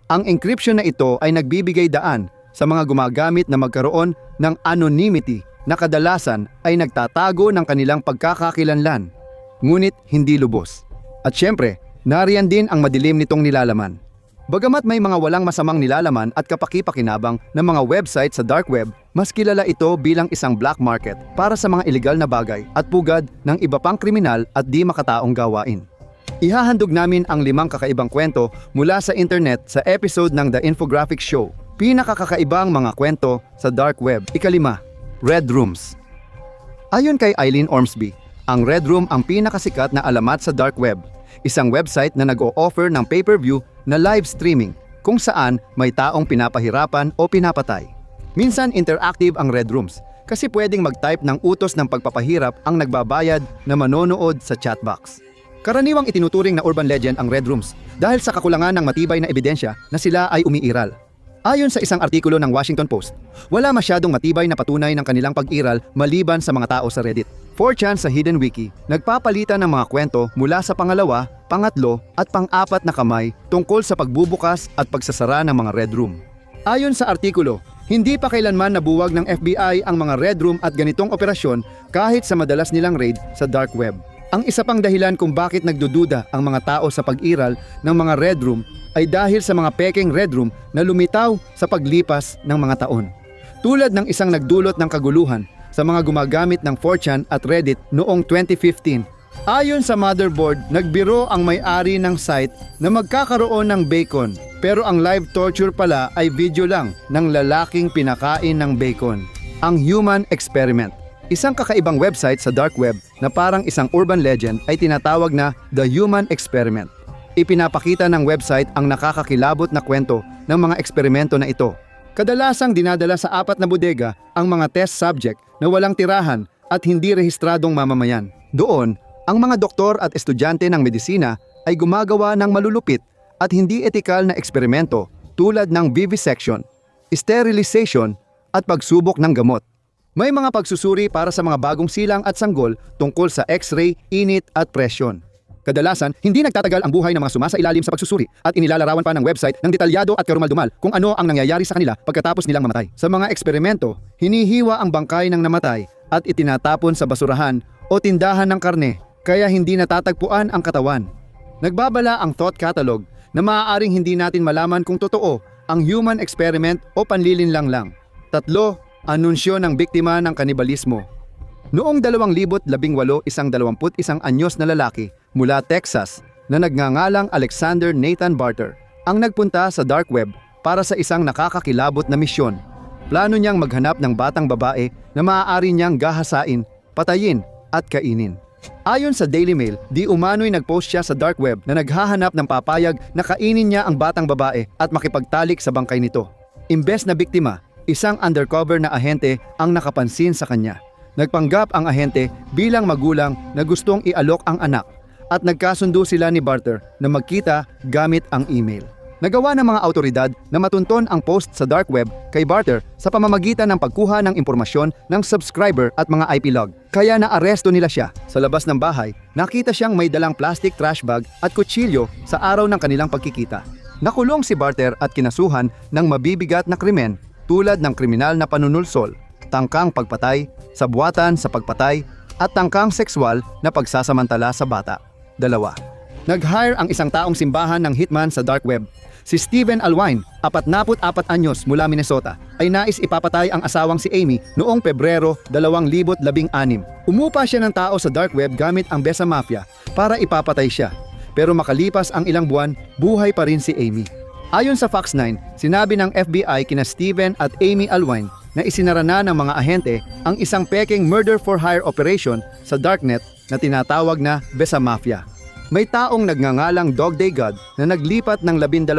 Ang encryption na ito ay nagbibigay daan sa mga gumagamit na magkaroon ng anonymity na kadalasan ay nagtatago ng kanilang pagkakakilanlan, ngunit hindi lubos. At syempre, nariyan din ang madilim nitong nilalaman. Bagamat may mga walang masamang nilalaman at kapaki-pakinabang ng mga website sa dark web, mas kilala ito bilang isang black market para sa mga ilegal na bagay at pugad ng iba pang kriminal at di makataong gawain. Ihahandog namin ang 5 kakaibang kwento mula sa internet sa episode ng The Infographic Show. Pinakakakaibang mga kwento sa dark web. 5. Red Rooms. Ayon kay Eileen Ormsby, ang Red Room ang pinakasikat na alamat sa dark web. Isang website na nag-o-offer ng pay-per-view na live streaming kung saan may taong pinapahirapan o pinapatay. Minsan interactive ang Red Rooms kasi pwedeng mag-type ng utos ng pagpapahirap ang nagbabayad na manonood sa chatbox. Karaniwang itinuturing na urban legend ang Red Rooms dahil sa kakulangan ng matibay na ebidensya na sila ay umiiral. Ayon sa isang artikulo ng Washington Post, wala masyadong matibay na patunay ng kanilang pag-iral maliban sa mga tao sa Reddit. 4chan sa Hidden Wiki, nagpapalitan ng mga kwento mula sa pangalawa, pangatlo at pang-4 na kamay tungkol sa pagbubukas at pagsasara ng mga Red Room. Ayon sa artikulo, hindi pa kailanman nabuwag ng FBI ang mga Red Room at ganitong operasyon kahit sa madalas nilang raid sa dark web. Ang isa pang dahilan kung bakit nagdududa ang mga tao sa pag-iral ng mga Red Room ay dahil sa mga pekeng Red Room na lumitaw sa paglipas ng mga taon. Tulad ng isang nagdulot ng kaguluhan sa mga gumagamit ng 4chan at Reddit noong 2015. Ayon sa motherboard, nagbiro ang may-ari ng site na magkakaroon ng bacon, pero ang live torture pala ay video lang ng lalaking pinakain ng bacon. Ang Human Experiment. Isang kakaibang website sa dark web na parang isang urban legend ay tinatawag na The Human Experiment. Ipinapakita ng website ang nakakakilabot na kwento ng mga eksperimento na ito. Kadalasang dinadala sa 4 na bodega ang mga test subject na walang tirahan at hindi rehistradong mamamayan. Doon, ang mga doktor at estudyante ng medisina ay gumagawa ng malulupit at hindi etikal na eksperimento tulad ng vivisection, sterilization at pagsubok ng gamot. May mga pagsusuri para sa mga bagong silang at sanggol tungkol sa X-ray, init at presyon. Kadalasan, hindi nagtatagal ang buhay ng mga sumasailalim sa pagsusuri at inilalarawan pa ng website ng detalyado at karumal-dumal kung ano ang nangyayari sa kanila pagkatapos nilang mamatay. Sa mga eksperimento, hinihiwa ang bangkay ng namatay at itinatapon sa basurahan o tindahan ng karne kaya hindi natatagpuan ang katawan. Nagbabala ang thought catalog na maaaring hindi natin malaman kung totoo ang human experiment o panlilinlang lang. 3. Anunsyo ng biktima ng kanibalismo. Noong 2018, isang 21 anyos na lalaki mula Texas na nagngangalang Alexander Nathan Barter ang nagpunta sa dark web para sa isang nakakakilabot na misyon. Plano niyang maghanap ng batang babae na maaari niyang gahasain, patayin at kainin. Ayon sa Daily Mail, di umano'y nagpost siya sa dark web na naghahanap ng papayag na kainin niya ang batang babae at makipagtalik sa bangkay nito. Imbes na biktima, isang undercover na ahente ang nakapansin sa kanya. Nagpanggap ang ahente bilang magulang na gustong ialok ang anak at nagkasundo sila ni Barter na magkita gamit ang email. Nagawa ng mga autoridad na matunton ang post sa dark web kay Barter sa pamamagitan ng pagkuha ng impormasyon ng subscriber at mga IP log. Kaya naaresto nila siya. Sa labas ng bahay, nakita siyang may dalang plastic trash bag at kutsilyo sa araw ng kanilang pagkikita. Nakulong si Barter at kinasuhan ng mabibigat na krimen tulad ng kriminal na panunulsol, tangkang pagpatay, sabwatan sa pagpatay, at tangkang sexual na pagsasamantala sa bata. 2. Nag-hire ang isang taong simbahan ng hitman sa dark web. Si Steven Alwine, 44 anyos mula Minnesota, ay nais ipapatay ang asawang si Amy noong Pebrero 2016. Umupa siya ng tao sa dark web gamit ang Besa Mafia para ipapatay siya. Pero makalipas ang ilang buwan, buhay pa rin si Amy. Ayon sa Fox 9, sinabi ng FBI kina Steven at Amy Alwine na isinara na ng mga ahente ang isang peking murder-for-hire operation sa darknet na tinatawag na Besa Mafia. May taong nagngangalang Dog Day God na naglipat ng $12,000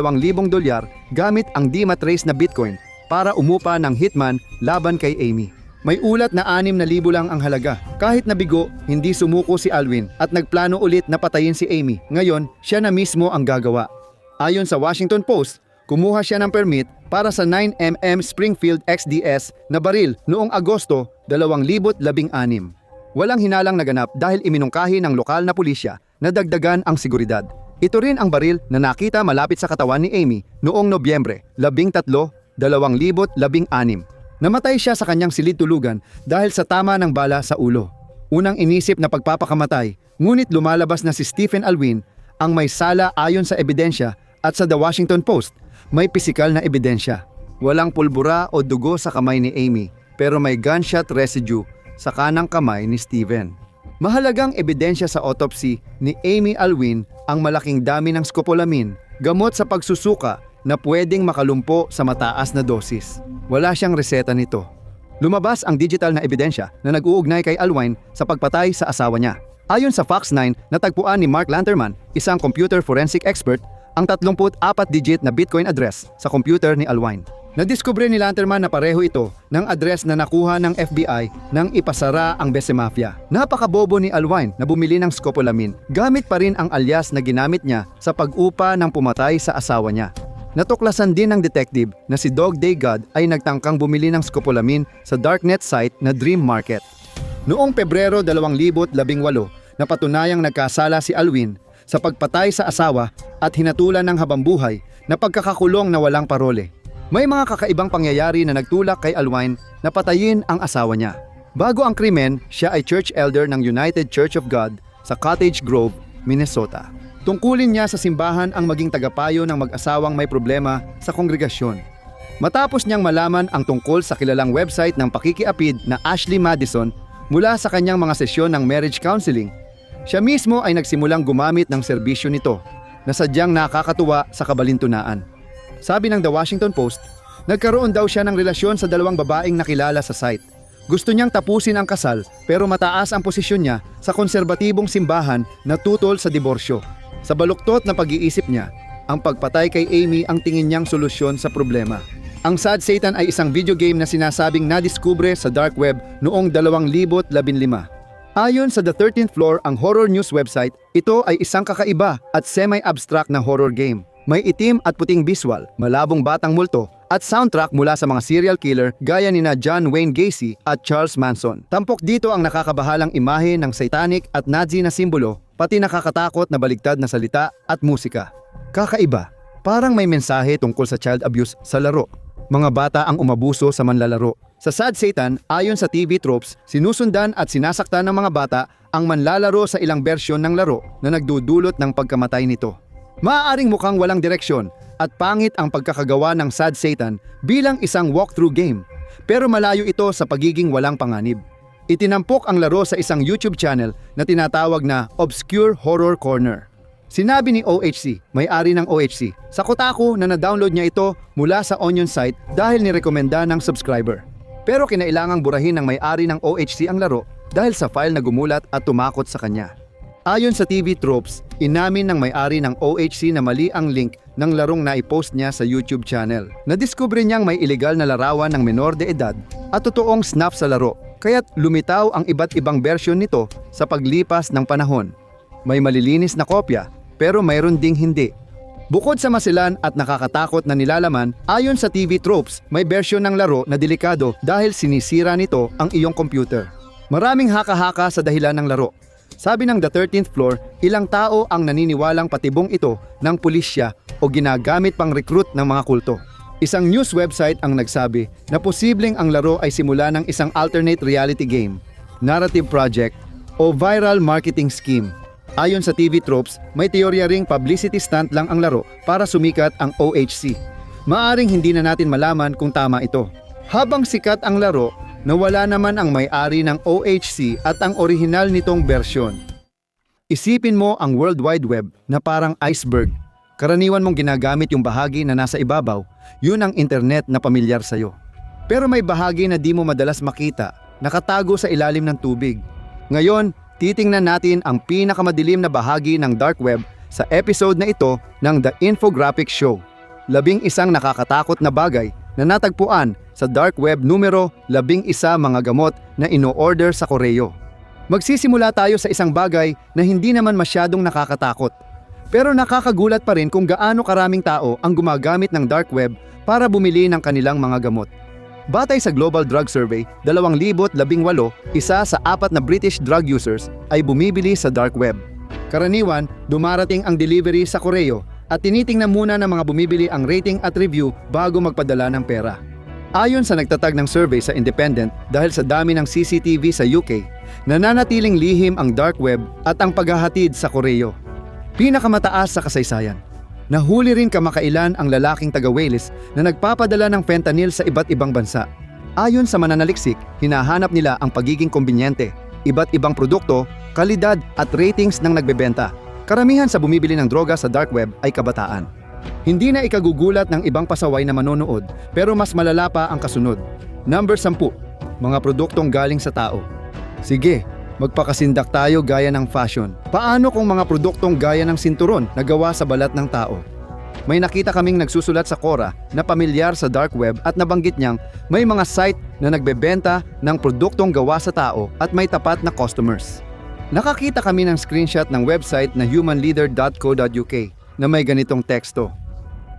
gamit ang di matrace na Bitcoin para umupa ng hitman laban kay Amy. May ulat na 6,000 lang ang halaga. Kahit nabigo, hindi sumuko si Alwin at nagplano ulit na patayin si Amy. Ngayon, siya na mismo ang gagawa. Ayon sa Washington Post, kumuha siya ng permit para sa 9mm Springfield XDS na baril noong Agosto 2016. Walang hinalang naganap dahil iminungkahi ng lokal na pulisya na dagdagan ang seguridad. Ito rin ang baril na nakita malapit sa katawan ni Amy noong Nobyembre 13, 2016. Namatay siya sa kanyang silid-tulugan dahil sa tama ng bala sa ulo. Unang inisip na pagpapakamatay, ngunit lumalabas na si Stephen Alwin ang may sala ayon sa ebidensya at sa The Washington Post, may pisikal na ebidensya. Walang pulbura o dugo sa kamay ni Amy, pero may gunshot residue sa kanang kamay ni Stephen. Mahalagang ebidensya sa autopsy ni Amy Alwin ang malaking dami ng scopolamine, gamot sa pagsusuka na pwedeng makalumpo sa mataas na dosis. Wala siyang reseta nito. Lumabas ang digital na ebidensya na nag-uugnay kay Alwin sa pagpatay sa asawa niya. Ayon sa Fox 9, natagpuan ni Mark Lanterman, isang computer forensic expert, ang 34-digit na Bitcoin address sa computer ni Alwin. Nadiskubre ni Lanterman na pareho ito ng address na nakuha ng FBI nang ipasara ang Bese Mafia. Napakabobo ni Alwin na bumili ng scopolamine. Gamit pa rin ang alias na ginamit niya sa pag-upa ng pumatay sa asawa niya. Natuklasan din ng detective na si Dog Day God ay nagtangkang bumili ng scopolamine sa darknet site na Dream Market. Noong Pebrero 2018, napatunayang nagkasala si Alwin sa pagpatay sa asawa at hinatulan ng habambuhay na pagkakakulong na walang parole. May mga kakaibang pangyayari na nagtulak kay Alwin na patayin ang asawa niya. Bago ang krimen, siya ay church elder ng United Church of God sa Cottage Grove, Minnesota. Tungkulin niya sa simbahan ang maging tagapayo ng mag-asawang may problema sa kongregasyon. Matapos niyang malaman ang tungkol sa kilalang website ng pakikiapid na Ashley Madison mula sa kanyang mga sesyon ng marriage counseling, siya mismo ay nagsimulang gumamit ng serbisyo nito na sadyang nakakatuwa sa kabalintunaan. Sabi ng The Washington Post, nagkaroon daw siya ng relasyon sa 2 babaeng nakilala sa site. Gusto niyang tapusin ang kasal pero mataas ang posisyon niya sa konserbatibong simbahan na tutol sa diborsyo. Sa baluktot na pag-iisip niya, ang pagpatay kay Amy ang tingin niyang solusyon sa problema. Ang Sad Satan ay isang video game na sinasabing nadiskubre sa dark web noong 2015. Ayon sa The 13th Floor, ang horror news website, ito ay isang kakaiba at semi-abstract na horror game. May itim at puting visual, malabong batang multo, at soundtrack mula sa mga serial killer gaya nina John Wayne Gacy at Charles Manson. Tampok dito ang nakakabahalang imahe ng satanic at Nazi na simbolo, pati nakakatakot na baligtad na salita at musika. Kakaiba, parang may mensahe tungkol sa child abuse sa laro. Mga bata ang umabuso sa manlalaro. Sa Sad Satan, ayon sa TV tropes, sinusundan at sinasaktan ng mga bata ang manlalaro sa ilang bersyon ng laro na nagdudulot ng pagkamatay nito. Maaaring mukhang walang direksyon at pangit ang pagkakagawa ng Sad Satan bilang isang walkthrough game, pero malayo ito sa pagiging walang panganib. Itinampok ang laro sa isang YouTube channel na tinatawag na Obscure Horror Corner. Sinabi ni OHC, may-ari ng OHC, sa Kotaku na na-download niya ito mula sa Onion site dahil nirekomenda ng subscriber. Pero kinailangang burahin ng may-ari ng OHC ang laro dahil sa file na gumulat at tumakot sa kanya. Ayon sa TV tropes, inamin ng may-ari ng OHC na mali ang link ng larong naipost niya sa YouTube channel. Nadiskubre niyang may ilegal na larawan ng menor de edad at totoong snap sa laro, kaya't lumitaw ang iba't ibang bersyon nito sa paglipas ng panahon. May malilinis na kopya, pero mayroon ding hindi. Bukod sa masilan at nakakatakot na nilalaman, ayon sa TV tropes, may bersyon ng laro na delikado dahil sinisira nito ang iyong computer. Maraming haka-haka sa dahilan ng laro. Sabi ng The 13th Floor, ilang tao ang naniniwalang patibong ito ng pulisya o ginagamit pang recruit ng mga kulto. Isang news website ang nagsabi na posibleng ang laro ay simula ng isang alternate reality game, narrative project, o viral marketing scheme. Ayon sa TV tropes, may teorya ring publicity stunt lang ang laro para sumikat ang OHC. Maaring hindi na natin malaman kung tama ito. Habang sikat ang laro, nawala naman ang may-ari ng OHC at ang orihinal nitong bersyon. Isipin mo ang World Wide Web na parang iceberg. Karaniwan mong ginagamit yung bahagi na nasa ibabaw, yun ang internet na pamilyar sa'yo. Pero may bahagi na di mo madalas makita, nakatago sa ilalim ng tubig. Ngayon, titingnan natin ang pinakamadilim na bahagi ng dark web sa episode na ito ng The Infographic Show. 11 nakakatakot na bagay na natagpuan sa dark web. Numero 11, mga gamot na ino-order sa koreo. Magsisimula tayo sa isang bagay na hindi naman masyadong nakakatakot. Pero nakakagulat pa rin kung gaano karaming tao ang gumagamit ng dark web para bumili ng kanilang mga gamot. Batay sa Global Drug Survey, 2018, isa sa 4 na British drug users ay bumibili sa dark web. Karaniwan, dumarating ang delivery sa koreo at tinitingnan muna ng mga bumibili ang rating at review bago magpadala ng pera. Ayon sa nagtatag ng survey sa Independent, dahil sa dami ng CCTV sa UK, nananatiling lihim ang dark web at ang paghahatid sa koreo. Pinakamataas sa kasaysayan. Nahuli rin kamakailan ang lalaking taga-Wales na nagpapadala ng fentanyl sa iba't ibang bansa. Ayon sa mananaliksik, hinahanap nila ang pagiging kombinyente, iba't ibang produkto, kalidad at ratings ng nagbebenta. Karamihan sa bumibili ng droga sa dark web ay kabataan. Hindi na ikagugulat ng ibang pasaway na manonood, pero mas malala pa ang kasunod. Number 10, mga produktong galing sa tao. Sige, magpakasindak tayo gaya ng fashion. Paano kung mga produktong gaya ng sinturon na gawa sa balat ng tao? May nakita kaming nagsusulat sa Quora na pamilyar sa dark web at nabanggit niyang may mga site na nagbebenta ng produktong gawa sa tao at may tapat na customers. Nakakita kami ng screenshot ng website na humanleader.co.uk na may ganitong teksto.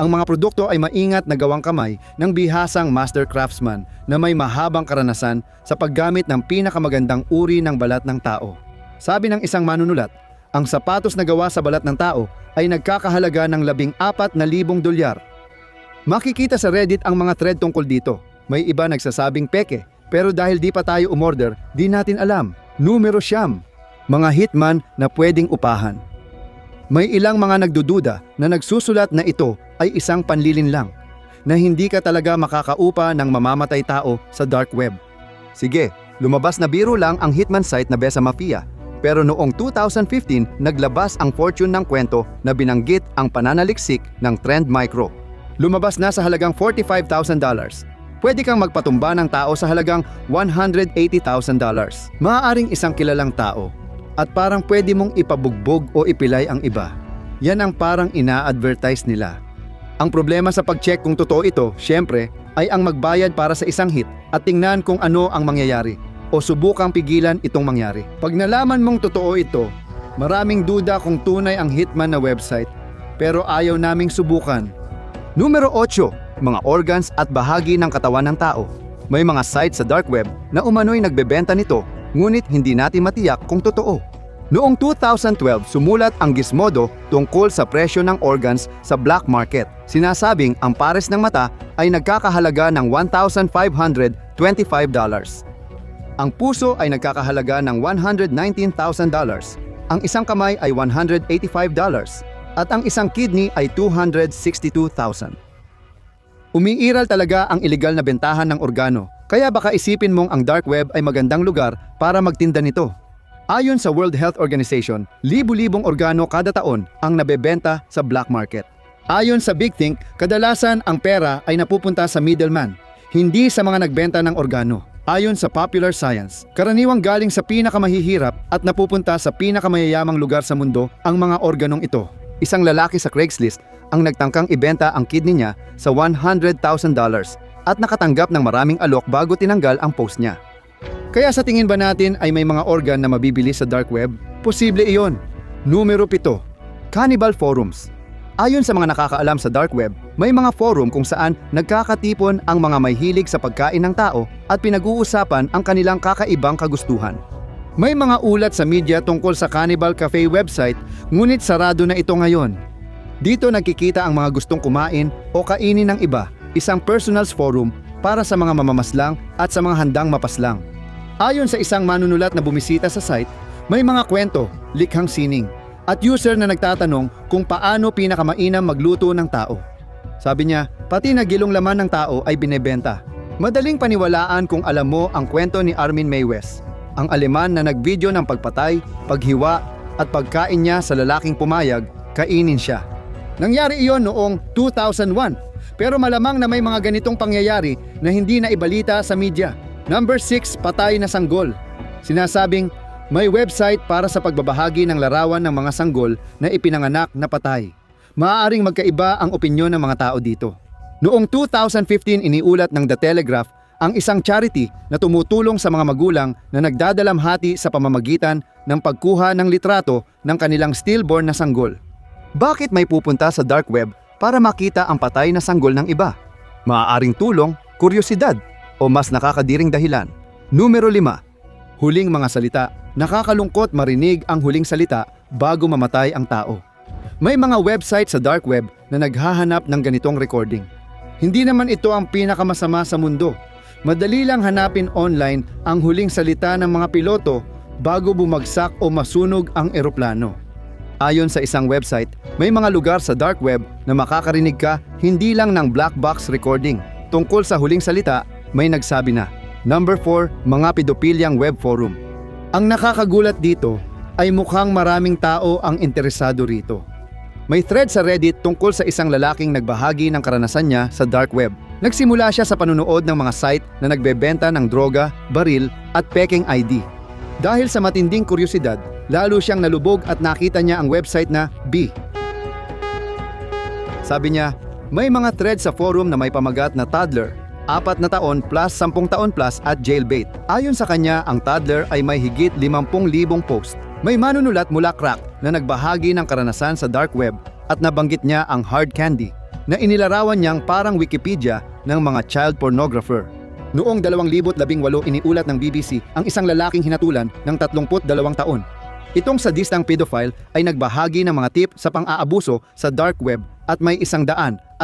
Ang mga produkto ay maingat na gawang kamay ng bihasang master craftsman na may mahabang karanasan sa paggamit ng pinakamagandang uri ng balat ng tao. Sabi ng isang manunulat, ang sapatos na gawa sa balat ng tao ay nagkakahalaga ng $14,000. Makikita sa Reddit ang mga thread tungkol dito. May iba nagsasabing peke, pero dahil di pa tayo umorder, di natin alam. Numero 9, mga hitman na pwedeng upahan. May ilang mga nagdududa na nagsusulat na ito ay isang panlilinlang, na hindi ka talaga makakaupa ng mamamatay tao sa dark web. Sige, lumabas na biro lang ang hitman site na Besa Mafia, pero noong 2015 naglabas ang fortune ng kwento na binanggit ang pananaliksik ng Trend Micro. Lumabas na sa halagang $45,000. Pwede kang magpatumba ng tao sa halagang $180,000. Maaaring isang kilalang tao, at parang pwede mong ipabugbog o ipilay ang iba. Yan ang parang ina-advertise nila. Ang problema sa pag-check kung totoo ito, syempre, ay ang magbayad para sa isang hit at tingnan kung ano ang mangyayari o subukang pigilan itong mangyari. Pag nalaman mong totoo ito, maraming duda kung tunay ang hitman na website, pero ayaw naming subukan. Numero 8, mga organs at bahagi ng katawan ng tao. May mga site sa dark web na umano'y nagbebenta nito, ngunit hindi natin matiyak kung totoo. Noong 2012, sumulat ang Gizmodo tungkol sa presyo ng organs sa black market. Sinasabing ang pares ng mata ay nagkakahalaga ng $1,525. Ang puso ay nagkakahalaga ng $119,000. Ang isang kamay ay $185 at ang isang kidney ay $262,000. Umiiral talaga ang ilegal na bentahan ng organo, kaya baka isipin mong ang dark web ay magandang lugar para magtinda nito. Ayon sa World Health Organization, libu-libong organo kada taon ang nabebenta sa black market. Ayon sa Big Think, kadalasan ang pera ay napupunta sa middleman, hindi sa mga nagbenta ng organo. Ayon sa Popular Science, karaniwang galing sa pinakamahihirap at napupunta sa pinakamayayamang lugar sa mundo ang mga organong ito. Isang lalaki sa Craigslist ang nagtangkang ibenta ang kidney niya sa $100,000 at nakatanggap ng maraming alok bago tinanggal ang post niya. Kaya sa tingin ba natin ay may mga organ na mabibili sa dark web? Posible iyon. Numero 7, cannibal forums. Ayon sa mga nakakaalam sa dark web, may mga forum kung saan nagkakatipon ang mga may hilig sa pagkain ng tao at pinag-uusapan ang kanilang kakaibang kagustuhan. May mga ulat sa media tungkol sa Cannibal Cafe website, ngunit sarado na ito ngayon. Dito nagkikita ang mga gustong kumain o kainin ng iba, isang personals forum para sa mga mamamaslang at sa mga handang mapaslang. Ayon sa isang manunulat na bumisita sa site, may mga kwento, likhang sining, at user na nagtatanong kung paano pinakamainam magluto ng tao. Sabi niya, pati na gilong laman ng tao ay binebenta. Madaling paniwalaan kung alam mo ang kwento ni Armin Meiwes, ang Aleman na nagvideo ng pagpatay, paghiwa, at pagkain niya sa lalaking pumayag, kainin siya. Nangyari iyon noong 2001, pero malamang na may mga ganitong pangyayari na hindi na ibalita sa media. Number 6, patay na sanggol. Sinasabing may website para sa pagbabahagi ng larawan ng mga sanggol na ipinanganak na patay. Maaaring magkaiba ang opinyon ng mga tao dito. Noong 2015 iniulat ng The Telegraph ang isang charity na tumutulong sa mga magulang na nagdadalamhati sa pamamagitan ng pagkuha ng litrato ng kanilang stillborn na sanggol. Bakit may pupunta sa dark web para makita ang patay na sanggol ng iba? Maaaring tulong, kuryosidad, o mas nakakadiring dahilan. Numero 5. Huling mga salita. Nakakalungkot marinig ang huling salita bago mamatay ang tao. May mga website sa dark web na naghahanap ng ganitong recording. Hindi naman ito ang pinakamasama sa mundo. Madali lang hanapin online ang huling salita ng mga piloto bago bumagsak o masunog ang eroplano. Ayon sa isang website, may mga lugar sa dark web na makakarinig ka hindi lang ng black box recording. Tungkol sa huling salita, may nagsabi na. Number 4, mga pedopilyang web forum. Ang nakakagulat dito ay mukhang maraming tao ang interesado rito. May thread sa Reddit tungkol sa isang lalaking nagbahagi ng karanasan niya sa dark web. Nagsimula siya sa panunood ng mga site na nagbebenta ng droga, baril at peking ID. Dahil sa matinding kuryosidad, lalo siyang nalubog at nakita niya ang website na B. Sabi niya, may mga thread sa forum na may pamagat na toddler, 4 na taon plus 10 taon plus at jailbait. Ayon sa kanya, ang toddler ay may higit 50,000 post. May manunulat mula crack na nagbahagi ng karanasan sa dark web at nabanggit niya ang hard candy na inilarawan niyang parang Wikipedia ng mga child pornographer. Noong 2018 iniulat ng BBC ang isang lalaking hinatulan ng 32 taon. Itong sadistang pedophile ay nagbahagi ng mga tip sa pang-aabuso sa dark web at may 137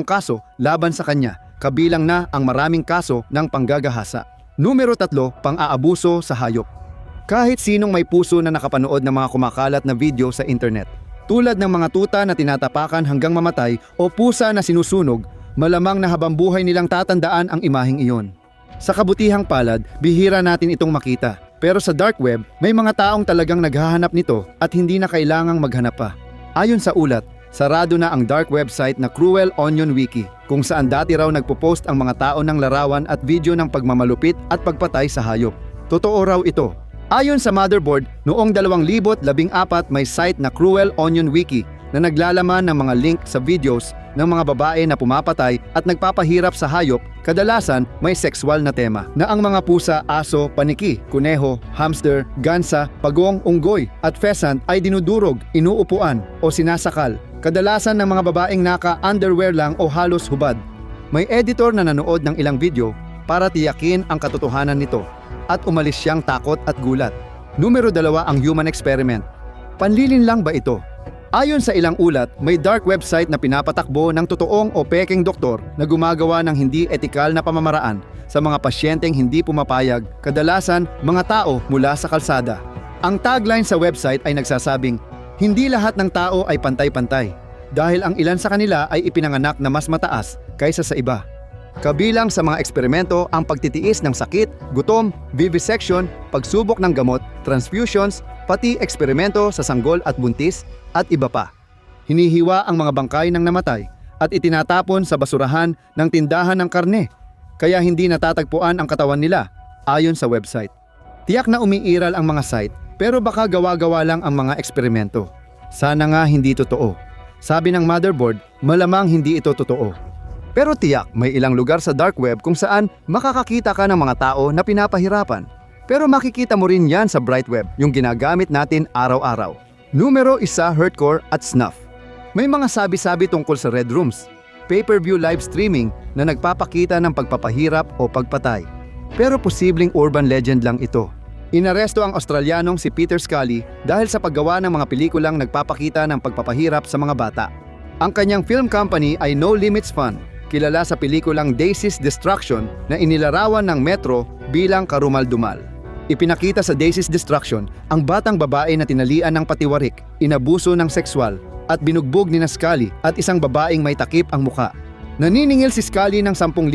kaso laban sa kanya, kabilang na ang maraming kaso ng panggagahasa. Numero 3, pang-aabuso sa hayop. Kahit sinong may puso na nakapanood ng mga kumakalat na video sa internet, tulad ng mga tuta na tinatapakan hanggang mamatay o pusa na sinusunog, malamang na habang buhay nilang tatandaan ang imaheng iyon. Sa kabutihang palad, bihira natin itong makita. Pero sa dark web, may mga taong talagang naghahanap nito at hindi na kailangang maghanap pa. Ayon sa ulat, sarado na ang dark website na Cruel Onion Wiki, kung saan dati raw nagpo-post ang mga tao ng larawan at video ng pagmamalupit at pagpatay sa hayop. Totoo raw ito. Ayon sa Motherboard, noong 2014 may site na Cruel Onion Wiki na naglalaman ng mga link sa videos ng mga babae na pumapatay at nagpapahirap sa hayop, kadalasan may sexual na tema na ang mga pusa, aso, paniki, kuneho, hamster, gansa, pagong, unggoy at pheasant ay dinudurog, inuupuan o sinasakal, kadalasan ng mga babaeng naka-underwear lang o halos hubad. May editor na nanood ng ilang video para tiyakin ang katotohanan nito at umalis siyang takot at gulat. Numero 2, ang human experiment. Panlilin lang ba ito? Ayon sa ilang ulat, may dark website na pinapatakbo ng totoong o peking doktor na gumagawa ng hindi etikal na pamamaraan sa mga pasyenteng hindi pumapayag, kadalasan mga tao mula sa kalsada. Ang tagline sa website ay nagsasabing, hindi lahat ng tao ay pantay-pantay dahil ang ilan sa kanila ay ipinanganak na mas mataas kaysa sa iba. Kabilang sa mga eksperimento ang pagtitiis ng sakit, gutom, vivisection, pagsubok ng gamot, transfusions, pati eksperimento sa sanggol at buntis, at iba pa. Hinihiwa ang mga bangkay ng namatay at itinatapon sa basurahan ng tindahan ng karne, kaya hindi natatagpuan ang katawan nila, ayon sa website. Tiyak na umiiral ang mga site, pero baka gawa-gawa lang ang mga eksperimento. Sana nga hindi totoo. Sabi ng Motherboard, malamang hindi ito totoo. Pero tiyak, may ilang lugar sa dark web kung saan makakakita ka ng mga tao na pinapahirapan. Pero makikita mo rin yan sa bright web, yung ginagamit natin araw-araw. Numero 1, hardcore at snuff. May mga sabi-sabi tungkol sa red rooms, pay-per-view live streaming na nagpapakita ng pagpapahirap o pagpatay. Pero posibleng urban legend lang ito. Inaresto ang Australianong si Peter Scully dahil sa paggawa ng mga pelikulang nagpapakita ng pagpapahirap sa mga bata. Ang kanyang film company ay No Limits Fund, kilala sa pelikulang Daisy's Destruction na inilarawan ng Metro bilang karumal-dumal. Ipinakita sa Daisy's Destruction ang batang babae na tinalian ng patiwarik, inabuso ng sexual at binugbog ni Scully at isang babaeng may takip ang muka. Naniningil si Scully ng $10,000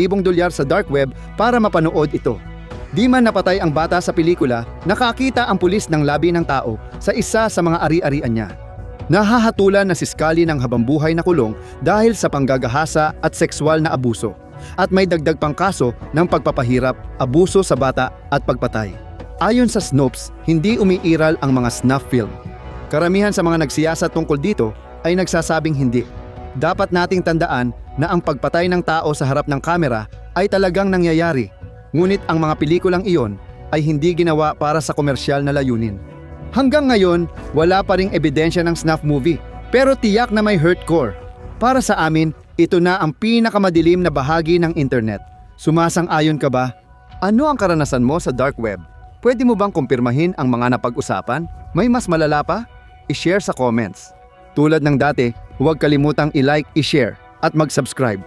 sa dark web para mapanood ito. Di man napatay ang bata sa pelikula, nakakita ang pulis ng labi ng tao sa isa sa mga ari-arian niya. Nahahatulan na si Scully ng habambuhay na kulong dahil sa panggagahasa at sexual na abuso. At may dagdag pang kaso ng pagpapahirap, abuso sa bata at pagpatay. Ayon sa Snopes, hindi umiiral ang mga snuff film. Karamihan sa mga nagsiyasat tungkol dito ay nagsasabing hindi. Dapat nating tandaan na ang pagpatay ng tao sa harap ng kamera ay talagang nangyayari. Ngunit ang mga pelikulang iyon ay hindi ginawa para sa komersyal na layunin. Hanggang ngayon, wala pa ring ebidensya ng snuff movie, pero tiyak na may hardcore. Para sa amin, ito na ang pinakamadilim na bahagi ng internet. Sumasang-ayon ka ba? Ano ang karanasan mo sa dark web? Pwede mo bang kumpirmahin ang mga napag-usapan? May mas malala pa? I-share sa comments. Tulad ng dati, huwag kalimutang i-like, i-share at mag-subscribe.